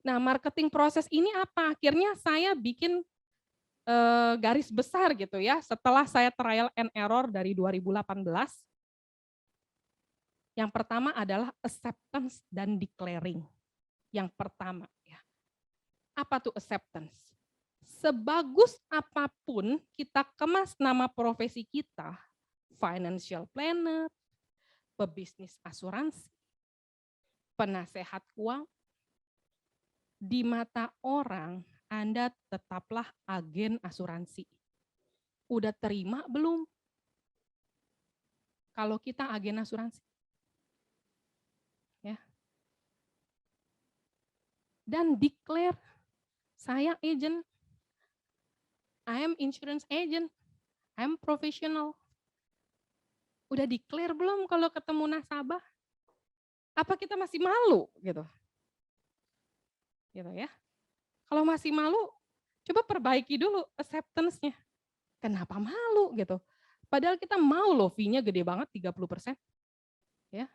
Nah, marketing proses ini apa? Akhirnya saya bikin garis besar gitu ya, setelah saya trial and error dari 2018, yang pertama adalah acceptance dan declaring. Yang pertama ya. Apa tuh acceptance? Sebagus apapun kita kemas nama profesi kita, financial planner, pebisnis asuransi, penasehat keuangan, di mata orang Anda tetaplah agen asuransi. Udah terima belum? Kalau kita agen asuransi. Ya. Dan declare, saya agent, I am insurance agent, I am professional. Udah declare belum kalau ketemu nasabah? Apa kita masih malu gitu? Gitu ya. Kalau masih malu, coba perbaiki dulu acceptance-nya. Kenapa malu gitu? Padahal kita mau loh fee-nya gede banget 30%. Ya.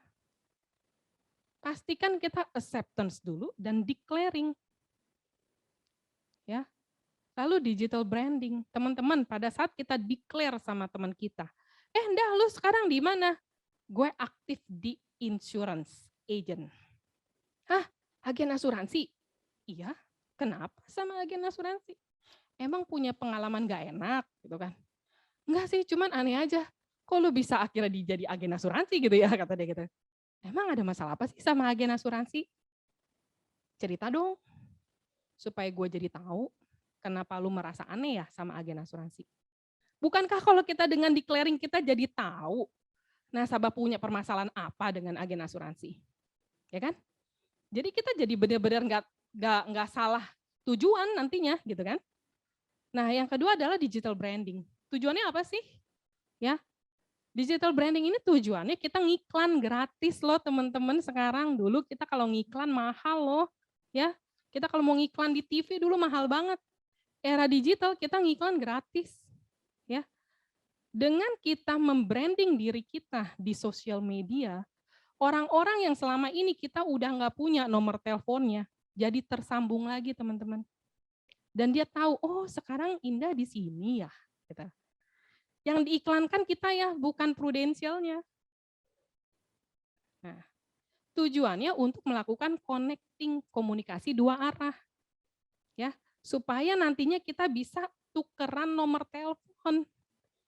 Pastikan kita acceptance dulu dan declaring. Ya. Lalu digital branding. Teman-teman, pada saat kita declare sama teman kita, Ndah lu sekarang di mana? Gue aktif di insurance agent. Hah? Agen asuransi? Iya. Kenapa sama agen asuransi? Emang punya pengalaman gak enak gitu kan? Enggak sih, cuman aneh aja. Kok lu bisa akhirnya jadi agen asuransi gitu ya, kata dia gitu. Emang ada masalah apa sih sama agen asuransi? Cerita dong, supaya gue jadi tahu kenapa lu merasa aneh ya sama agen asuransi. Bukankah kalau kita dengan declaring kita jadi tahu nasabah punya permasalahan apa dengan agen asuransi? Ya kan? Jadi kita jadi benar-benar nggak salah tujuan nantinya gitu kan. Nah, yang kedua adalah digital branding. Tujuannya apa sih? Ya. Digital branding ini tujuannya kita ngiklan gratis loh teman-teman sekarang. Dulu kita kalau ngiklan mahal loh, ya. Kita kalau mau ngiklan di TV dulu mahal banget. Era digital kita ngiklan gratis. Ya. Dengan kita membranding diri kita di sosial media, orang-orang yang selama ini kita udah nggak punya nomor teleponnya, jadi tersambung lagi teman-teman. Dan dia tahu, oh sekarang Indah di sini ya. Gitu. Yang diiklankan kita ya, bukan prudensialnya. Nah, tujuannya untuk melakukan connecting komunikasi dua arah. Ya, supaya nantinya kita bisa tukeran nomor telepon.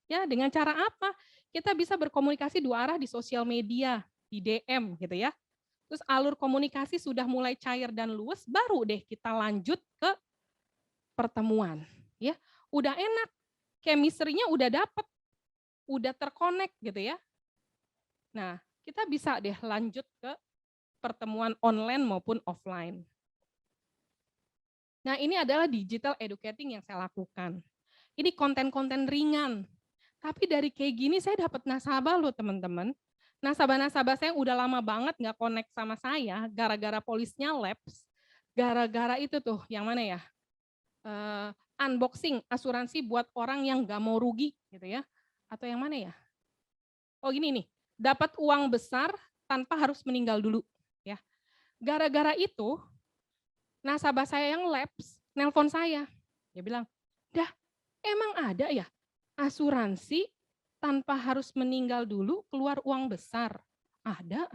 Ya, dengan cara apa? Kita bisa berkomunikasi dua arah di sosial media, di DM gitu ya. Terus alur komunikasi sudah mulai cair dan luas, baru deh kita lanjut ke pertemuan. Ya, udah enak, chemistry-nya udah dapet, udah terkonek gitu ya. Nah, kita bisa deh lanjut ke pertemuan online maupun offline. Nah, ini adalah digital educating yang saya lakukan. Ini konten-konten ringan. Tapi dari kayak gini saya dapat nasabah loh teman-teman. Nasabah-nasabah saya udah lama banget nggak connect sama saya, gara-gara polisnya lapse. Gara-gara itu tuh, yang mana ya? Unboxing asuransi buat orang yang nggak mau rugi gitu ya. Atau yang mana ya? Oh gini nih, dapat uang besar tanpa harus meninggal dulu. Ya, gara-gara itu, nasabah saya yang lapse, nelpon saya. Dia bilang, dah emang ada ya asuransi tanpa harus meninggal dulu keluar uang besar? Ada.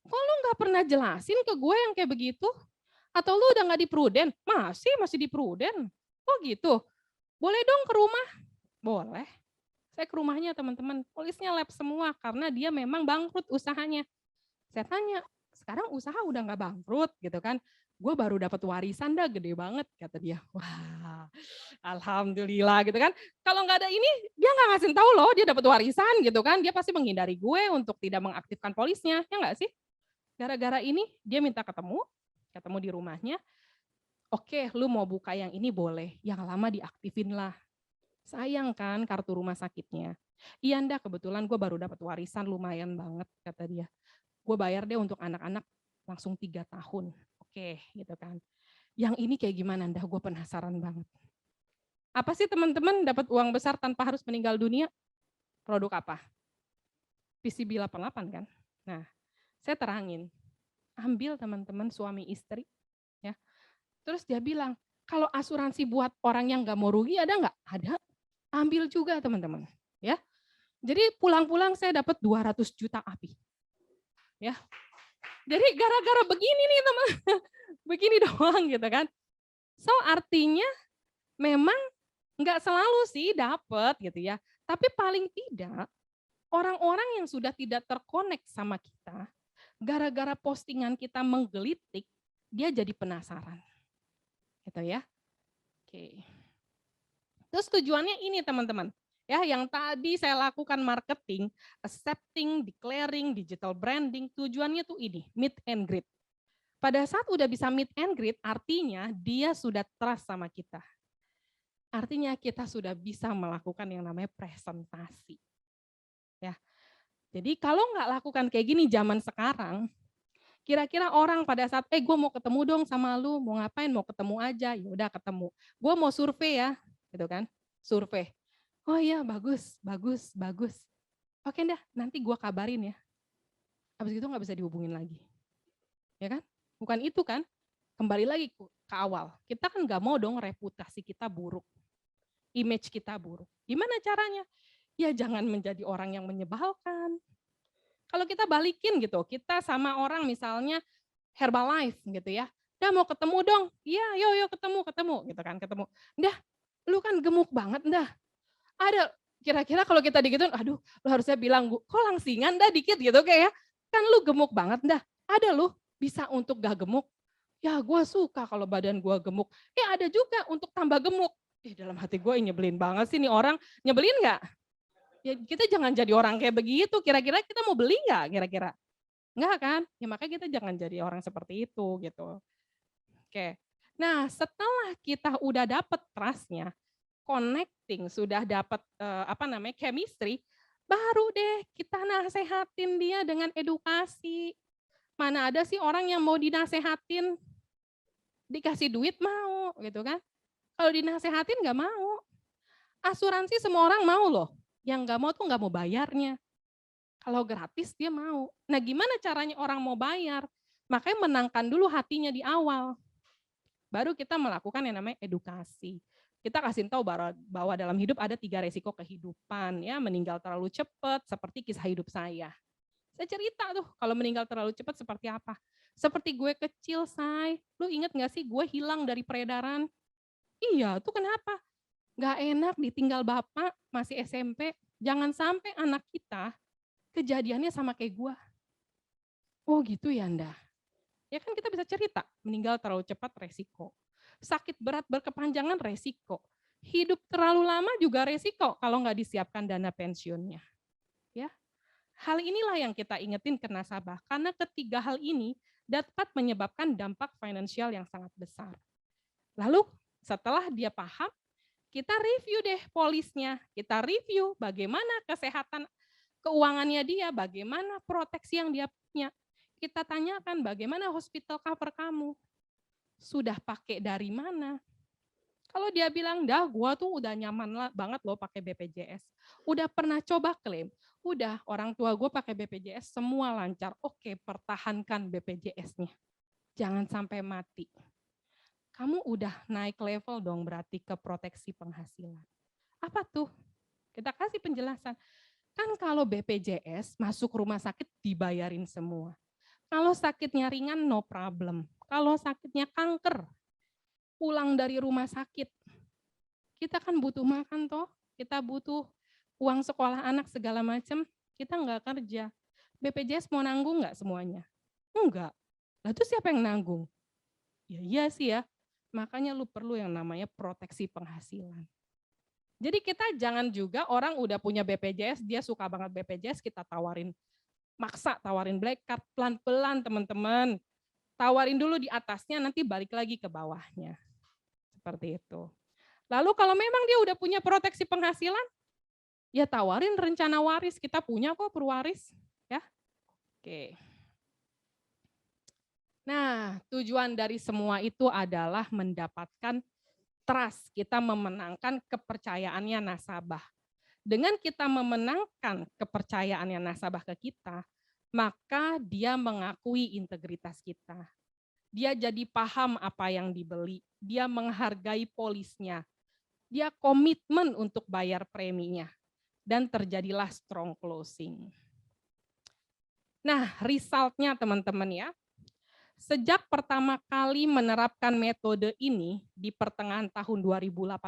Kok lu nggak pernah jelasin ke gue yang kayak begitu? Atau lu udah nggak di Prudent? Masih di Prudent. Oh gitu. Boleh dong ke rumah? Boleh. Saya ke rumahnya teman-teman, polisnya lab semua karena dia memang bangkrut usahanya. Saya tanya, sekarang usaha udah nggak bangkrut gitu kan? Gue baru dapat warisan dah gede banget kata dia. Wah, alhamdulillah gitu kan. Kalau nggak ada ini, dia nggak ngasih tahu loh dia dapat warisan gitu kan. Dia pasti menghindari gue untuk tidak mengaktifkan polisnya, ya nggak sih? Gara-gara ini dia minta ketemu di rumahnya. Oke, lu mau buka yang ini boleh, yang lama diaktifin lah. Sayang kan kartu rumah sakitnya. Iya ndak, kebetulan gue baru dapat warisan lumayan banget kata dia. Gue bayar deh untuk anak-anak langsung 3 tahun. Oke gitu kan. Yang ini kayak gimana ndak, gue penasaran banget. Apa sih teman-teman dapat uang besar tanpa harus meninggal dunia? Produk apa? PCB 88 kan? Nah, saya terangin. Ambil teman-teman suami istri. Ya. Terus dia bilang, kalau asuransi buat orang yang nggak mau rugi ada nggak? Ada. Ambil juga teman-teman, ya. Jadi pulang-pulang saya dapat 200 juta API. Ya. Jadi gara-gara begini nih teman, begini doang gitu kan. So artinya memang nggak selalu sih dapat gitu ya. Tapi paling tidak orang-orang yang sudah tidak terkonek sama kita, gara-gara postingan kita menggelitik, dia jadi penasaran. Gitu ya. Oke. Terus tujuannya ini teman-teman, ya yang tadi saya lakukan marketing, accepting, declaring, digital branding, tujuannya tuh ini, meet and greet. Pada saat udah bisa meet and greet, artinya dia sudah trust sama kita. Artinya kita sudah bisa melakukan yang namanya presentasi. Ya, jadi kalau nggak lakukan kayak gini zaman sekarang, kira-kira orang pada saat, gue mau ketemu dong sama lu, mau ngapain, mau ketemu aja, ya udah ketemu. Gue mau survei ya, gitu kan, survei. Oh iya bagus. Oke dah, nanti gue kabarin ya. Habis itu nggak bisa dihubungin lagi. Ya kan? Bukan itu kan? Kembali lagi ke awal. Kita kan nggak mau dong reputasi kita buruk. Image kita buruk. Gimana caranya? Ya jangan menjadi orang yang menyebalkan. Kalau kita balikin gitu, kita sama orang misalnya Herbalife gitu ya. Dah mau ketemu dong. Iya, yo ketemu gitu kan, ketemu. Dah, lu kan gemuk banget dah. Ada kira-kira kalau kita digituin, aduh, lu harusnya bilang, kok langsingan dah dikit gitu kayak ya. Kan lu gemuk banget dah. Ada lu bisa untuk gak gemuk. Ya gue suka kalau badan gue gemuk. Ada juga untuk tambah gemuk. Dalam hati gue nyebelin banget sih nih orang. Nyebelin gak? Ya kita jangan jadi orang kayak begitu. Kira-kira kita mau beli gak kira-kira? Enggak kan? Ya makanya kita jangan jadi orang seperti itu gitu. Oke. Nah, setelah kita udah dapet trust-nya, connecting, sudah dapat chemistry, baru deh kita nasehatin dia dengan edukasi. Mana ada sih orang yang mau dinasehatin, dikasih duit mau gitu kan. Kalau dinasehatin nggak mau. Asuransi semua orang mau loh. Yang nggak mau tuh nggak mau bayarnya. Kalau gratis dia mau. Nah gimana caranya orang mau bayar? Makanya menangkan dulu hatinya di awal. Baru kita melakukan yang namanya edukasi. Kita kasih tahu bahwa dalam hidup ada 3 resiko kehidupan, ya, meninggal terlalu cepat seperti kisah hidup saya. Saya cerita tuh kalau meninggal terlalu cepat seperti apa. Seperti gue kecil, Say. Lu inget gak sih gue hilang dari peredaran? Iya, tuh kenapa? Gak enak ditinggal bapak masih SMP. Jangan sampai anak kita kejadiannya sama kayak gue. Oh gitu ya Anda. Ya kan kita bisa cerita, meninggal terlalu cepat resiko. Sakit berat berkepanjangan resiko. Hidup terlalu lama juga resiko kalau nggak disiapkan dana pensiunnya. Ya, hal inilah yang kita ingetin ke nasabah, karena ketiga hal ini dapat menyebabkan dampak finansial yang sangat besar. Lalu setelah dia paham, kita review deh polisnya, kita review bagaimana kesehatan keuangannya dia, bagaimana proteksi yang dia punya. Kita tanyakan bagaimana hospital cover kamu, sudah pakai dari mana? Kalau dia bilang, dah gua tuh udah nyaman banget loh pakai BPJS. Udah pernah coba klaim, udah orang tua gue pakai BPJS semua lancar. Oke, pertahankan BPJS-nya. Jangan sampai mati. Kamu udah naik level dong berarti ke proteksi penghasilan. Apa tuh? Kita kasih penjelasan. Kan kalau BPJS masuk rumah sakit dibayarin semua. Kalau sakitnya ringan no problem. Kalau sakitnya kanker, pulang dari rumah sakit. Kita kan butuh makan toh, kita butuh uang sekolah anak segala macam, kita nggak kerja. BPJS mau nanggung nggak semuanya? Enggak. Lah itu siapa yang nanggung? Ya iya sih ya. Makanya lu perlu yang namanya proteksi penghasilan. Jadi kita jangan juga orang udah punya BPJS, dia suka banget BPJS, kita tawarin, maksa tawarin black card, pelan-pelan teman-teman. Tawarin dulu di atasnya, nanti balik lagi ke bawahnya. Seperti itu. Lalu kalau memang dia udah punya proteksi penghasilan, ya tawarin rencana waris, kita punya kok perwaris. Ya. Oke. Nah, tujuan dari semua itu adalah mendapatkan trust, kita memenangkan kepercayaannya nasabah. Dengan kita memenangkan kepercayaannya nasabah ke kita, maka dia mengakui integritas kita. Dia jadi paham apa yang dibeli, dia menghargai polisnya, dia komitmen untuk bayar preminya, dan terjadilah strong closing. Nah, resultnya teman-teman ya, sejak pertama kali menerapkan metode ini di pertengahan tahun 2018,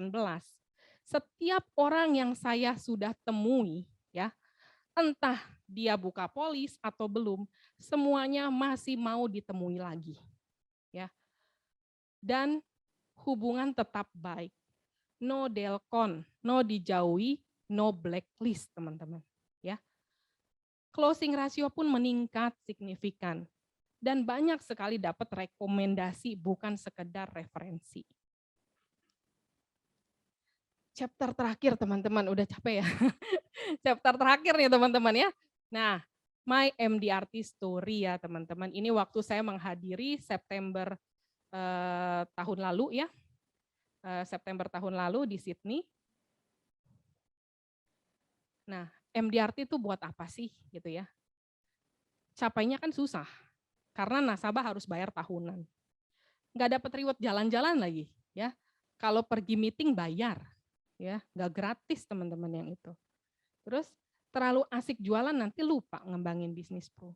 setiap orang yang saya sudah temui, ya, entah dia buka polis atau belum, semuanya masih mau ditemui lagi, ya. Dan hubungan tetap baik, no delcon, no dijauhi, no blacklist teman-teman, ya. Closing ratio pun meningkat signifikan. Dan banyak sekali dapat rekomendasi, bukan sekedar referensi. Chapter terakhir teman-teman, udah capek ya. Chapter terakhir nih teman-teman ya. Nah, My MDRT Story ya teman-teman. Ini waktu saya menghadiri September tahun lalu ya. September tahun lalu di Sydney. Nah, MDRT itu buat apa sih gitu ya. Capainya kan susah. Karena nasabah harus bayar tahunan. Nggak dapat reward jalan-jalan lagi, ya. Kalau pergi meeting bayar, ya, nggak gratis teman-teman yang itu. Terus terlalu asik jualan nanti lupa ngembangin bisnis pro.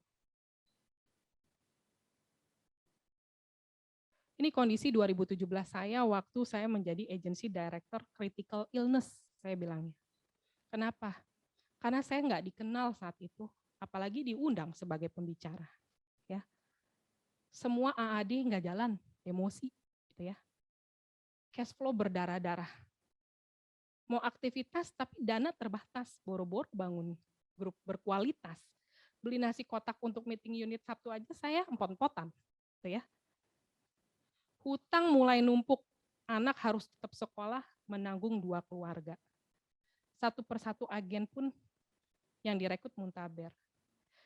Ini kondisi 2017 saya waktu saya menjadi agency director critical illness, saya bilangnya. Kenapa? Karena saya nggak dikenal saat itu, apalagi diundang sebagai pembicara, ya. Semua AAD nggak jalan, emosi, gitu ya. Cash flow berdarah-darah. Mau aktivitas tapi dana terbatas, boro-boro bangun grup berkualitas. Beli nasi kotak untuk meeting unit Sabtu aja saya empot-empotan, gitu ya. Hutang mulai numpuk, anak harus tetap sekolah, menanggung 2 keluarga. Satu persatu agen pun yang direkrut muntaber.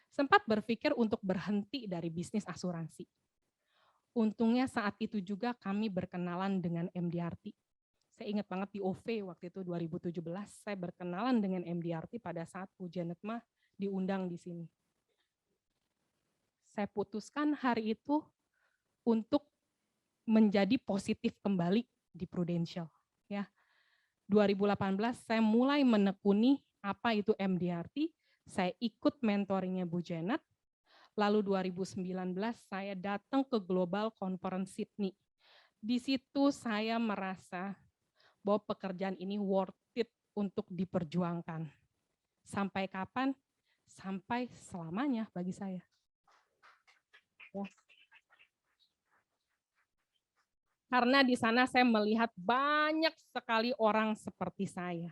Sempat berpikir untuk berhenti dari bisnis asuransi. Untungnya saat itu juga kami berkenalan dengan MDRT. Saya ingat banget di OV waktu itu 2017, saya berkenalan dengan MDRT pada saat Bu Janet Mah diundang di sini. Saya putuskan hari itu untuk menjadi positif kembali di Prudential. Ya, 2018 saya mulai menekuni apa itu MDRT, saya ikut mentoringnya Bu Janet. Lalu 2019 saya datang ke Global Conference Sydney. Di situ saya merasa bahwa pekerjaan ini worth it untuk diperjuangkan. Sampai kapan? Sampai selamanya bagi saya. Ya. Karena di sana saya melihat banyak sekali orang seperti saya.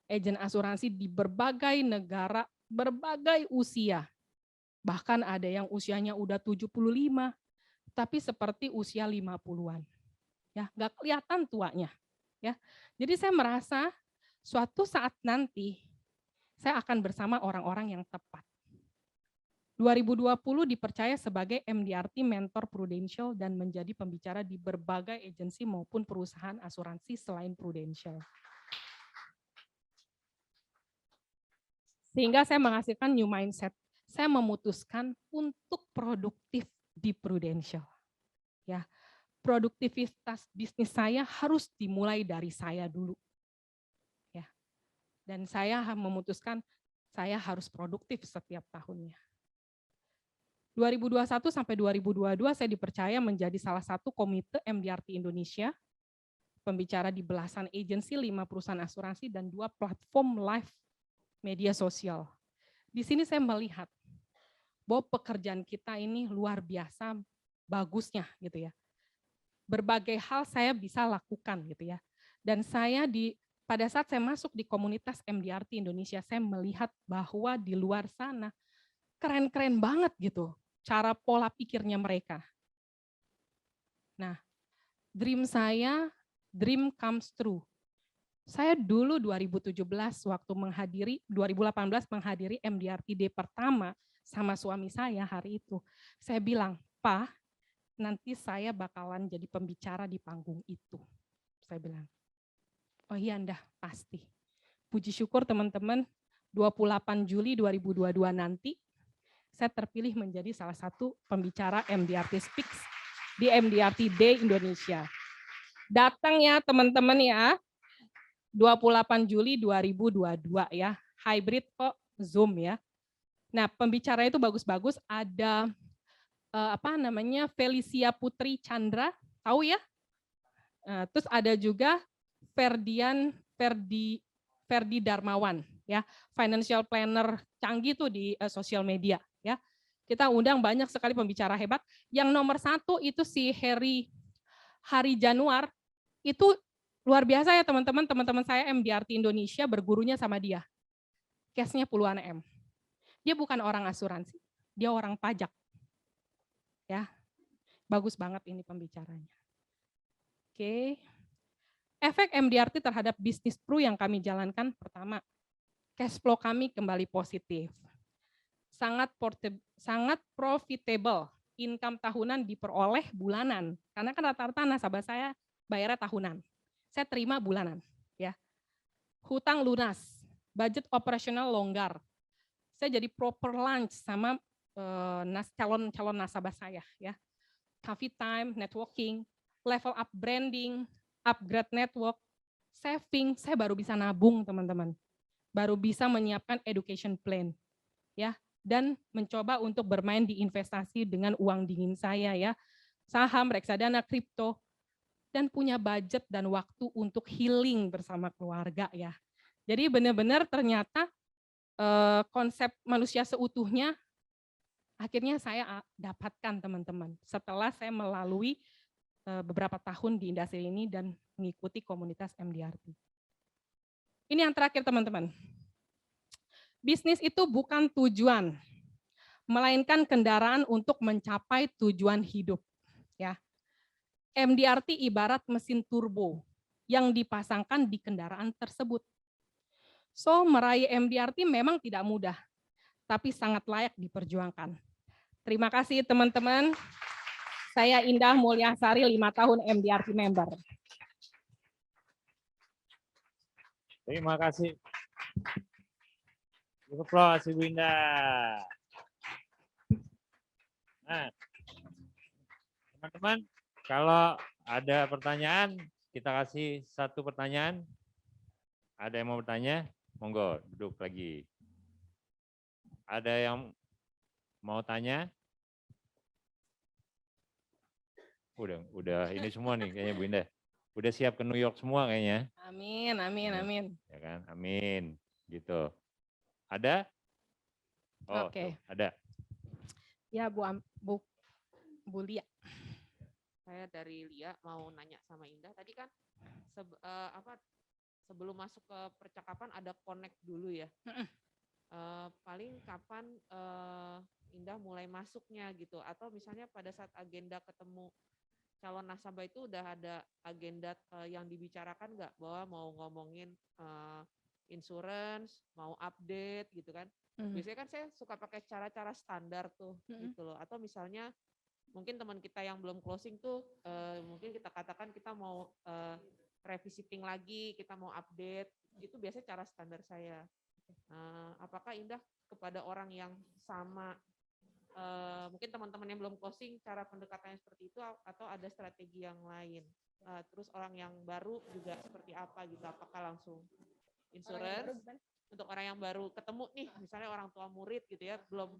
Agen asuransi di berbagai negara, berbagai usia. Bahkan ada yang usianya udah 75, tapi seperti usia 50-an. ya, nggak kelihatan tuanya, ya. Jadi saya merasa suatu saat nanti saya akan bersama orang-orang yang tepat. 2020 dipercaya sebagai MDRT Mentor Prudential dan menjadi pembicara di berbagai agensi maupun perusahaan asuransi selain Prudential. Sehingga saya menghasilkan new mindset. Saya memutuskan untuk produktif di Prudential. Ya, produktivitas bisnis saya harus dimulai dari saya dulu. Ya. Dan saya memutuskan saya harus produktif setiap tahunnya. 2021 sampai 2022 saya dipercaya menjadi salah satu komite MDRT Indonesia, pembicara di belasan agensi, 5 perusahaan asuransi, dan 2 platform live media sosial. Di sini saya melihat bahwa pekerjaan kita ini luar biasa bagusnya gitu ya. Berbagai hal saya bisa lakukan gitu ya. Dan saya pada saat saya masuk di komunitas MDRT Indonesia, saya melihat bahwa di luar sana keren-keren banget gitu cara pola pikirnya mereka. Nah, dream saya, dream comes true. Saya dulu 2017 waktu 2018 menghadiri MDRT Day pertama sama suami saya hari itu. Saya bilang, "Pak, nanti saya bakalan jadi pembicara di panggung itu." Saya bilang, "Oh iya, Ndah, pasti." Puji syukur teman-teman, 28 Juli 2022 nanti saya terpilih menjadi salah satu pembicara MDRT Speaks di MDRT Day Indonesia. Datang ya teman-teman ya, 28 Juli 2022 ya, hybrid kok, Zoom ya. Nah, pembicara itu bagus-bagus, ada Felicia Putri Chandra, tahu ya? Terus ada juga Ferdi Darmawan ya, financial planner canggih tuh di sosial media ya. Kita undang banyak sekali pembicara hebat. Yang nomor 1 itu si Hari Januar, itu luar biasa ya teman-teman saya MDRT Indonesia bergurunya sama dia. Cashnya puluhan M. Dia bukan orang asuransi, dia orang pajak. Ya, bagus banget ini pembicaranya. Oke. Efek MDRT terhadap bisnis Pru yang kami jalankan, pertama, cash flow kami kembali positif. Sangat profitable, income tahunan diperoleh bulanan. Karena kan rata-rata nasabah saya bayarnya tahunan. Saya terima bulanan. Ya. Hutang lunas, budget operasional longgar. Saya jadi proper lunch sama calon nasabah saya. Ya. Coffee time, networking, level up branding, upgrade network, saving, saya baru bisa nabung teman-teman. Baru bisa menyiapkan education plan. Ya, dan mencoba untuk bermain di investasi dengan uang dingin saya ya. Saham, reksadana, kripto, dan punya budget dan waktu untuk healing bersama keluarga ya. Jadi benar-benar ternyata konsep manusia seutuhnya akhirnya saya dapatkan teman-teman. Setelah saya melalui beberapa tahun di industri ini dan mengikuti komunitas MDRT. Ini yang terakhir teman-teman. Bisnis itu bukan tujuan, melainkan kendaraan untuk mencapai tujuan hidup. Ya. MDRT ibarat mesin turbo yang dipasangkan di kendaraan tersebut. So, meraih MDRT memang tidak mudah, tapi sangat layak diperjuangkan. Terima kasih teman-teman. Saya Indah Mulyasari, 5 tahun MDRT member. Terima kasih. Aplaus Ibu Indah. Nah, teman-teman, kalau ada pertanyaan, kita kasih 1 pertanyaan. Ada yang mau bertanya? Monggo, duduk lagi. Ada yang mau tanya? Udah ini semua nih kayaknya Bu Indah. Udah siap ke New York semua kayaknya. Amin, amin, amin. Ya kan, amin. Gitu. Ada? Oh, Oke. Ada. Ya Bu Lia. Saya dari Lia mau nanya sama Indah. Tadi kan sebelum masuk ke percakapan ada connect dulu ya. Paling kapan Indah mulai masuknya gitu, atau misalnya pada saat agenda ketemu calon nasabah itu udah ada agenda yang dibicarakan nggak, bahwa mau ngomongin insurance, mau update gitu kan. Biasanya kan saya suka pakai cara-cara standar tuh gitu loh. Atau misalnya mungkin teman kita yang belum closing tuh mungkin kita katakan kita mau revisiting lagi, kita mau update, itu biasanya cara standar saya. Apakah Indah kepada orang yang sama, mungkin teman-teman yang belum closing cara pendekatannya seperti itu, atau ada strategi yang lain? Terus orang yang baru juga seperti apa gitu, apakah langsung insurance? Untuk orang yang baru ketemu nih, misalnya orang tua murid gitu ya, belum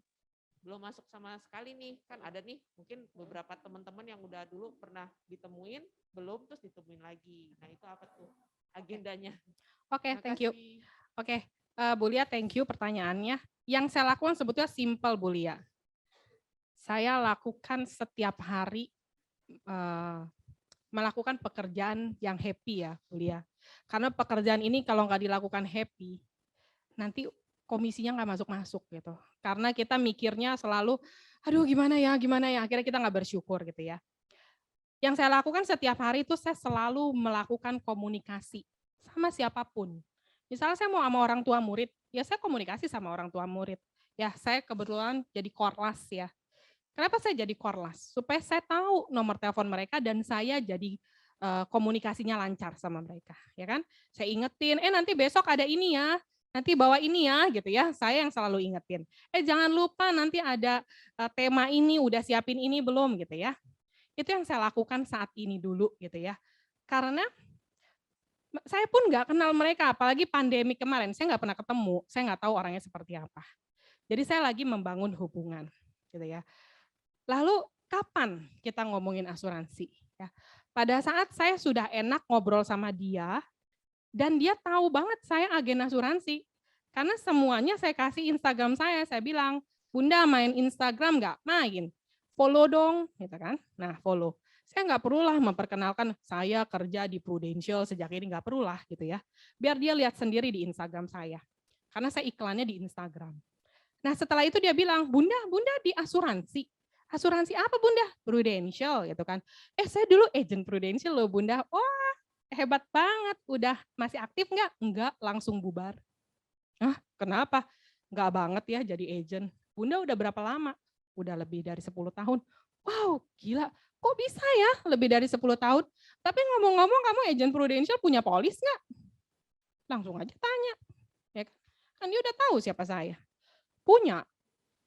masuk sama sekali nih, kan ada nih mungkin beberapa teman-teman yang udah dulu pernah ditemuin, belum, terus ditemuin lagi. Nah itu apa tuh agendanya? Oke, thank you. Oke, Bu Lia, thank you pertanyaannya. Yang saya lakukan sebetulnya simple, Bu Lia. Saya lakukan setiap hari melakukan pekerjaan yang happy ya, Bu Lia. Karena pekerjaan ini kalau nggak dilakukan happy, nanti komisinya nggak masuk-masuk gitu. Karena kita mikirnya selalu, aduh gimana ya, akhirnya kita nggak bersyukur gitu ya. Yang saya lakukan setiap hari itu saya selalu melakukan komunikasi sama siapapun. Misalnya saya mau sama orang tua murid, ya saya komunikasi sama orang tua murid. Ya saya kebetulan jadi korlas ya. Kenapa saya jadi korlas? Supaya saya tahu nomor telepon mereka dan saya jadi komunikasinya lancar sama mereka, ya kan? Saya ingetin, nanti besok ada ini ya, nanti bawa ini ya, gitu ya. Saya yang selalu ingetin. Jangan lupa nanti ada tema ini, udah siapin ini belum, gitu ya. Itu yang saya lakukan saat ini dulu, gitu ya. Karena saya pun nggak kenal mereka, apalagi pandemi kemarin, saya nggak pernah ketemu, saya nggak tahu orangnya seperti apa. Jadi saya lagi membangun hubungan, gitu ya. Lalu kapan kita ngomongin asuransi? Ya, pada saat saya sudah enak ngobrol sama dia, dan dia tahu banget saya agen asuransi. Karena semuanya saya kasih Instagram saya bilang, Bunda main Instagram nggak? Main. Follow dong, gitu kan. Nah, follow. Saya nggak perlulah memperkenalkan saya kerja di Prudential sejak ini, nggak perlulah gitu ya. Biar dia lihat sendiri di Instagram saya. Karena saya iklannya di Instagram. Nah, setelah itu dia bilang, Bunda di asuransi. Asuransi apa Bunda? Prudential gitu kan. Saya dulu agent Prudential loh Bunda. Wah, hebat banget. Udah masih aktif nggak? Enggak, langsung bubar. Kenapa? Enggak banget ya jadi agent. Bunda udah berapa lama? Udah lebih dari 10 tahun. Wow, gila. Kok bisa ya lebih dari 10 tahun? Tapi ngomong-ngomong kamu agent Prudential punya polis nggak? Langsung aja tanya. Ya kan dia udah tahu siapa saya. Punya.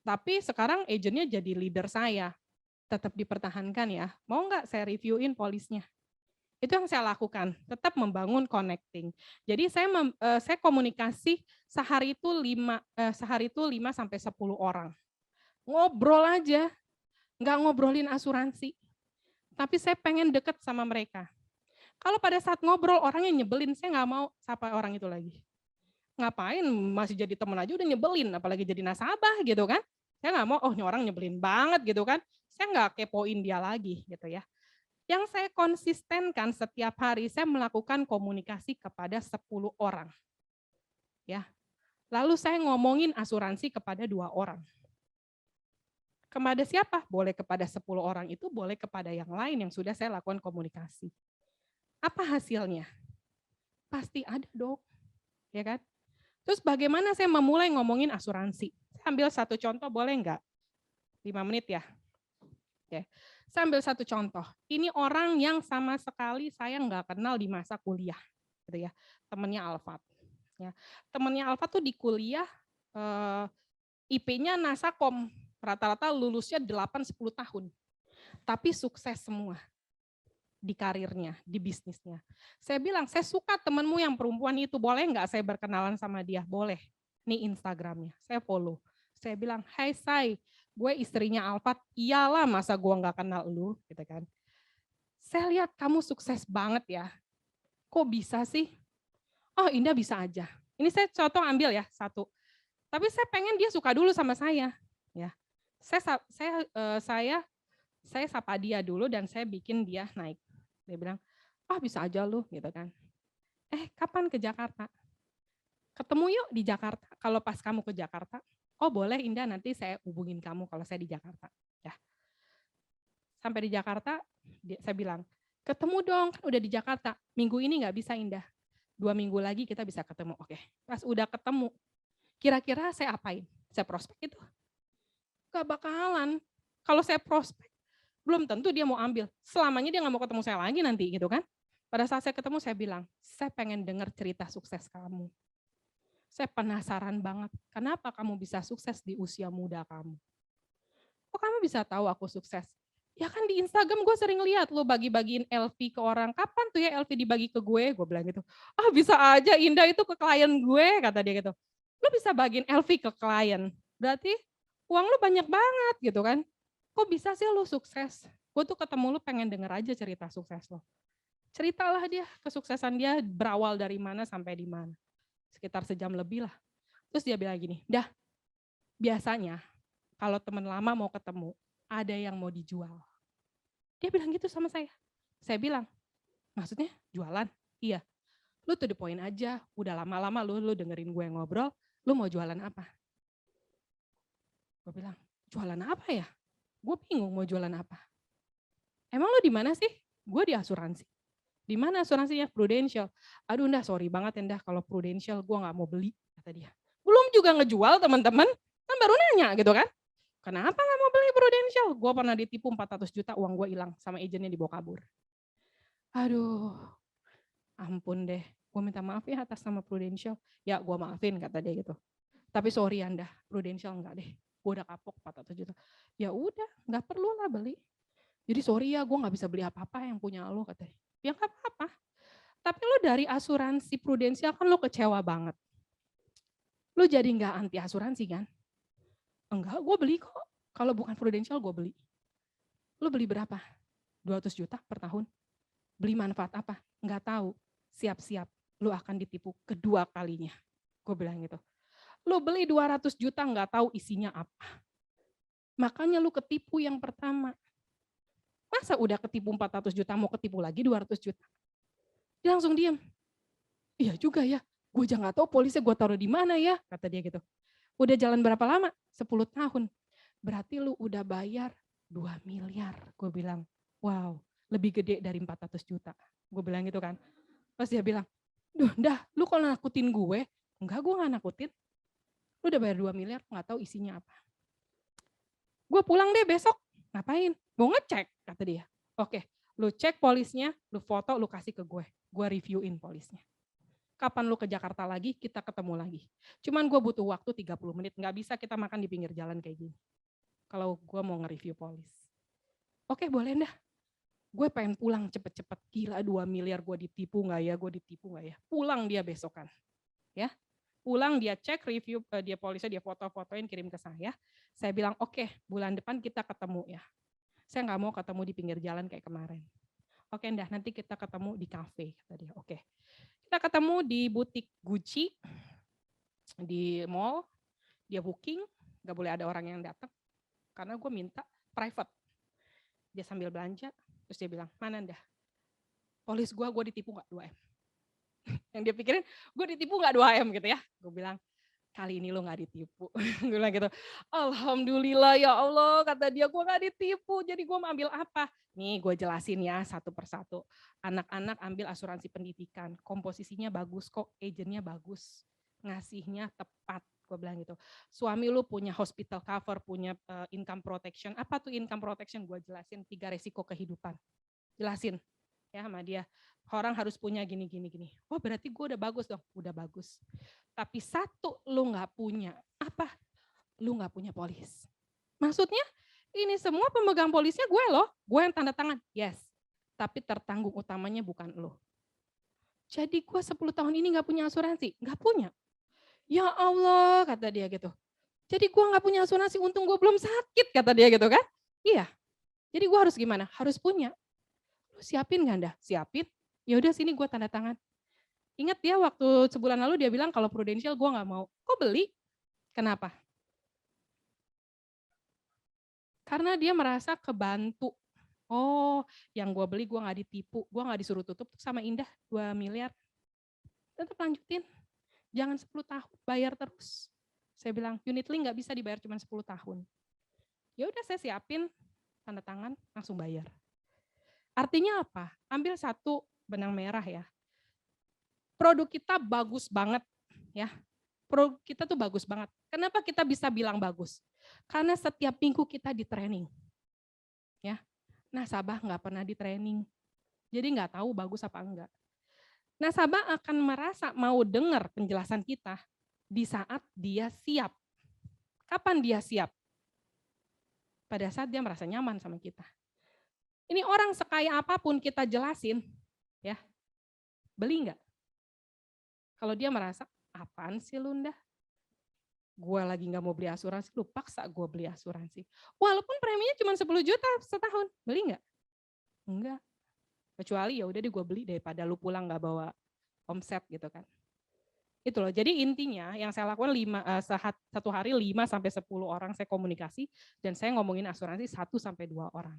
Tapi sekarang agentnya jadi leader saya. Tetap dipertahankan ya. Mau nggak saya reviewin polisnya? Itu yang saya lakukan, tetap membangun connecting. Jadi saya komunikasi sehari itu 5 sampai 10 orang. Ngobrol aja, nggak ngobrolin asuransi. Tapi saya pengen deket sama mereka. Kalau pada saat ngobrol orangnya nyebelin, saya nggak mau sapa orang itu lagi. Ngapain masih jadi teman aja udah nyebelin, apalagi jadi nasabah gitu kan. Saya nggak mau, ini orang nyebelin banget gitu kan. Saya nggak kepoin dia lagi gitu ya. Yang saya konsistenkan setiap hari, saya melakukan komunikasi kepada 10 orang. Ya. Lalu saya ngomongin asuransi kepada 2 orang. Kepada siapa? Boleh kepada 10 orang itu, boleh kepada yang lain yang sudah saya lakukan komunikasi. Apa hasilnya? Pasti ada dong. Ya kan? Terus bagaimana saya memulai ngomongin asuransi? Saya ambil satu contoh, boleh enggak? 5 menit ya. Oke. Saya ambil satu contoh. Ini orang yang sama sekali saya nggak kenal di masa kuliah, gitu ya. Temennya Alfat. Ya. Temennya Alfat tuh di kuliah IP-nya Nasakom, rata-rata lulusnya 8-10 tahun. Tapi sukses semua di karirnya, di bisnisnya. Saya bilang, saya suka temenmu yang perempuan itu, boleh nggak saya berkenalan sama dia? Boleh. Nih Instagramnya, saya follow. Saya bilang, hai Say, gue istrinya Alfat, iyalah masa gue nggak kenal lu, gitu kan. Saya lihat kamu sukses banget ya. Kok bisa sih? Oh Indah bisa aja. Ini saya contoh ambil ya satu. Tapi saya pengen dia suka dulu sama saya. Ya, saya sapa dia dulu dan saya bikin dia naik. Dia bilang, bisa aja lu, gitu kan. Kapan ke Jakarta? Ketemu yuk di Jakarta. Kalau pas kamu ke Jakarta, oh boleh Indah, nanti saya hubungin kamu kalau saya di Jakarta. Ya. Sampai di Jakarta, Saya bilang, ketemu dong, kan udah di Jakarta. Minggu ini nggak bisa, Indah. 2 minggu lagi kita bisa ketemu. Oke, pas udah ketemu, kira-kira saya apain? Saya prospek itu? Gak bakalan. Kalau saya prospek, belum tentu dia mau ambil. Selamanya dia nggak mau ketemu saya lagi nanti gitu kan. Pada saat saya ketemu, saya bilang, saya pengen dengar cerita sukses kamu. Saya penasaran banget, kenapa kamu bisa sukses di usia muda kamu? Kok kamu bisa tahu aku sukses? Ya kan di Instagram gue sering lihat lo bagi-bagiin LV ke orang. Kapan tuh ya LV dibagi ke gue? Gue bilang gitu. Ah bisa aja Indah itu ke klien gue, kata dia gitu. Lo bisa bagiin LV ke klien. Berarti uang lo banyak banget gitu kan. Kok bisa sih lo sukses? Gue tuh ketemu lo pengen denger aja cerita sukses lo. Ceritalah dia, kesuksesan dia berawal dari mana sampai di mana. Sekitar sejam lebih lah. Terus dia bilang gini, dah biasanya kalau teman lama mau ketemu, ada yang mau dijual. Dia bilang gitu sama saya. Saya bilang, maksudnya jualan? Iya. Lu to the point aja, udah lama-lama lu dengerin gue ngobrol, lu mau jualan apa? Gue bilang, jualan apa ya? Gue bingung mau jualan apa. Emang lu di mana sih? Gue di asuransi. Di mana asuransinya? Prudential. Aduh Ndah, sorry banget ya Ndah, kalau Prudential gue gak mau beli, kata dia. Belum juga ngejual teman-teman, kan baru nanya gitu kan. Kenapa gak mau beli Prudential? Gue pernah ditipu 400 juta, uang gue hilang sama agennya dibawa kabur. Aduh, ampun deh. Gue minta maaf ya atas nama Prudential. Ya gue maafin, kata dia gitu. Tapi sorry Anda, Prudential enggak deh. Gue udah kapok 400 juta. Ya udah, gak perlu lah beli. Jadi sorry ya, gue gak bisa beli apa-apa yang punya lo, katanya. Ya gak apa-apa. Tapi lo dari asuransi Prudential kan lo kecewa banget. Lo jadi gak anti asuransi kan? Enggak, gue beli kok. Kalau bukan Prudential gue beli. Lo beli berapa? 200 juta per tahun. Beli manfaat apa? Enggak tahu. Siap-siap. Lo akan ditipu kedua kalinya. Gue bilang gitu. Lo beli 200 juta enggak tahu isinya apa. Makanya lo ketipu yang pertama. Masa udah ketipu 400 juta, mau ketipu lagi 200 juta? Dia langsung diam. Iya juga ya, gue aja gak tahu polisnya gue taruh di mana ya, kata dia gitu. Udah jalan berapa lama? 10 tahun. Berarti lu udah bayar 2 miliar. Gue bilang, wow, lebih gede dari 400 juta. Gue bilang gitu kan. Terus dia bilang, duh dah, lu kalau nakutin gue, enggak gue gak nakutin. Lu udah bayar 2 miliar, gak tahu isinya apa. Gue pulang deh besok, ngapain? Mau ngecek, kata dia. Oke, lu cek polisnya, lu foto, lu kasih ke gue reviewin polisnya. Kapan lu ke Jakarta lagi, kita ketemu lagi. Cuman gue butuh waktu 30 menit, nggak bisa kita makan di pinggir jalan kayak gini. Kalau gue mau nge-review polis. Oke, boleh dah. Gue pengen pulang cepet-cepet, gila 2 miliar gue ditipu nggak ya, Pulang dia besokan. Ya, pulang dia cek review, dia polisnya, dia foto-fotoin, kirim ke saya. Saya bilang, oke, bulan depan kita ketemu ya. Saya nggak mau ketemu di pinggir jalan kayak kemarin. Oke, Ndah, nanti kita ketemu di kafe, kata dia. Oke. Kita ketemu di butik Gucci, di mall, dia booking, nggak boleh ada orang yang datang, karena gue minta private. Dia sambil belanja, terus dia bilang, mana Ndah? Polis gue ditipu nggak 2M? Yang dia pikirin, gue ditipu nggak 2M gitu ya? Gue bilang, kali ini lo gak ditipu. Gue bilang gitu, alhamdulillah ya Allah, kata dia, gue gak ditipu, jadi gue mau ambil apa? Nih gue jelasin ya satu persatu. Anak-anak ambil asuransi pendidikan, komposisinya bagus kok, agennya bagus, ngasihnya tepat, gue bilang gitu. Suami lu punya hospital cover, punya income protection. Apa tuh income protection? Gue jelasin 3 resiko kehidupan. Jelasin ya sama dia. Orang harus punya gini. Oh berarti gue udah bagus dong, udah bagus. Tapi satu lu nggak punya, apa? Lu nggak punya polis. Maksudnya ini semua pemegang polisnya gue loh, gue yang tanda tangan. Yes, tapi tertanggung utamanya bukan lo. Jadi gue 10 tahun ini nggak punya asuransi, nggak punya. Ya Allah, kata dia gitu. Jadi gue nggak punya asuransi, untung gue belum sakit, kata dia gitu kan. Iya, jadi gue harus gimana? Harus punya. Lu siapin nggak Ndah? Siapin. Ya udah sini gue tanda tangan. Ingat dia waktu sebulan lalu dia bilang kalau Prudential gue nggak mau. Kok beli? Kenapa? Karena dia merasa kebantu. Oh, yang gue beli gue nggak ditipu, gue nggak disuruh tutup sama Indah 2 miliar. Tetap lanjutin. Jangan 10 tahun, bayar terus. Saya bilang, unit link nggak bisa dibayar cuma 10 tahun. Ya udah saya siapin, tanda tangan, langsung bayar. Artinya apa? Ambil satu benang merah ya. Produk kita bagus banget ya. Produk kita tuh bagus banget. Kenapa kita bisa bilang bagus? Karena setiap minggu kita di training. Ya. Nasabah nggak pernah di training. Jadi nggak tahu bagus apa enggak. Nasabah akan merasa mau dengar penjelasan kita di saat dia siap. Kapan dia siap? Pada saat dia merasa nyaman sama kita. Ini orang sekaya apapun kita jelasin, ya, beli nggak? Kalau dia merasa, apaan sih Lunda? Gue lagi nggak mau beli asuransi, lu paksa gue beli asuransi. Walaupun preminya cuma 10 juta setahun, beli nggak? Enggak. Kecuali ya udah deh gue beli daripada lu pulang nggak bawa omset gitu kan. Itu loh. Jadi intinya yang saya lakukan satu hari 5 sampai 10 orang saya komunikasi dan saya ngomongin asuransi 1 sampai 2 orang.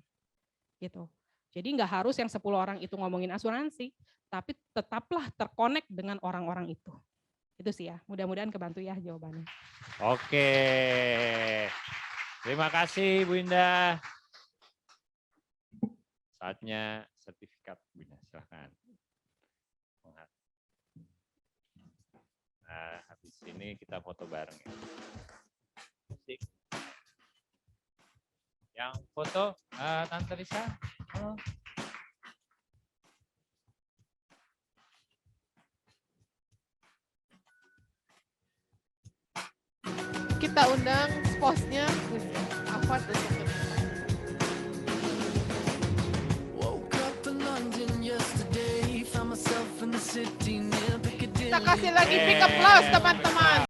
Gitu. Jadi nggak harus yang 10 orang itu ngomongin asuransi, tapi tetaplah terkonek dengan orang-orang itu. Itu sih ya, mudah-mudahan kebantu ya jawabannya. Oke, terima kasih Bu Indah. Saatnya sertifikat Bu Indah, silahkan. Nah, habis ini kita foto bareng ya. Yang foto Tante Lisa. Halo. Kita undang sposnya apa tuh? Kita kasih lagi big applause teman-teman.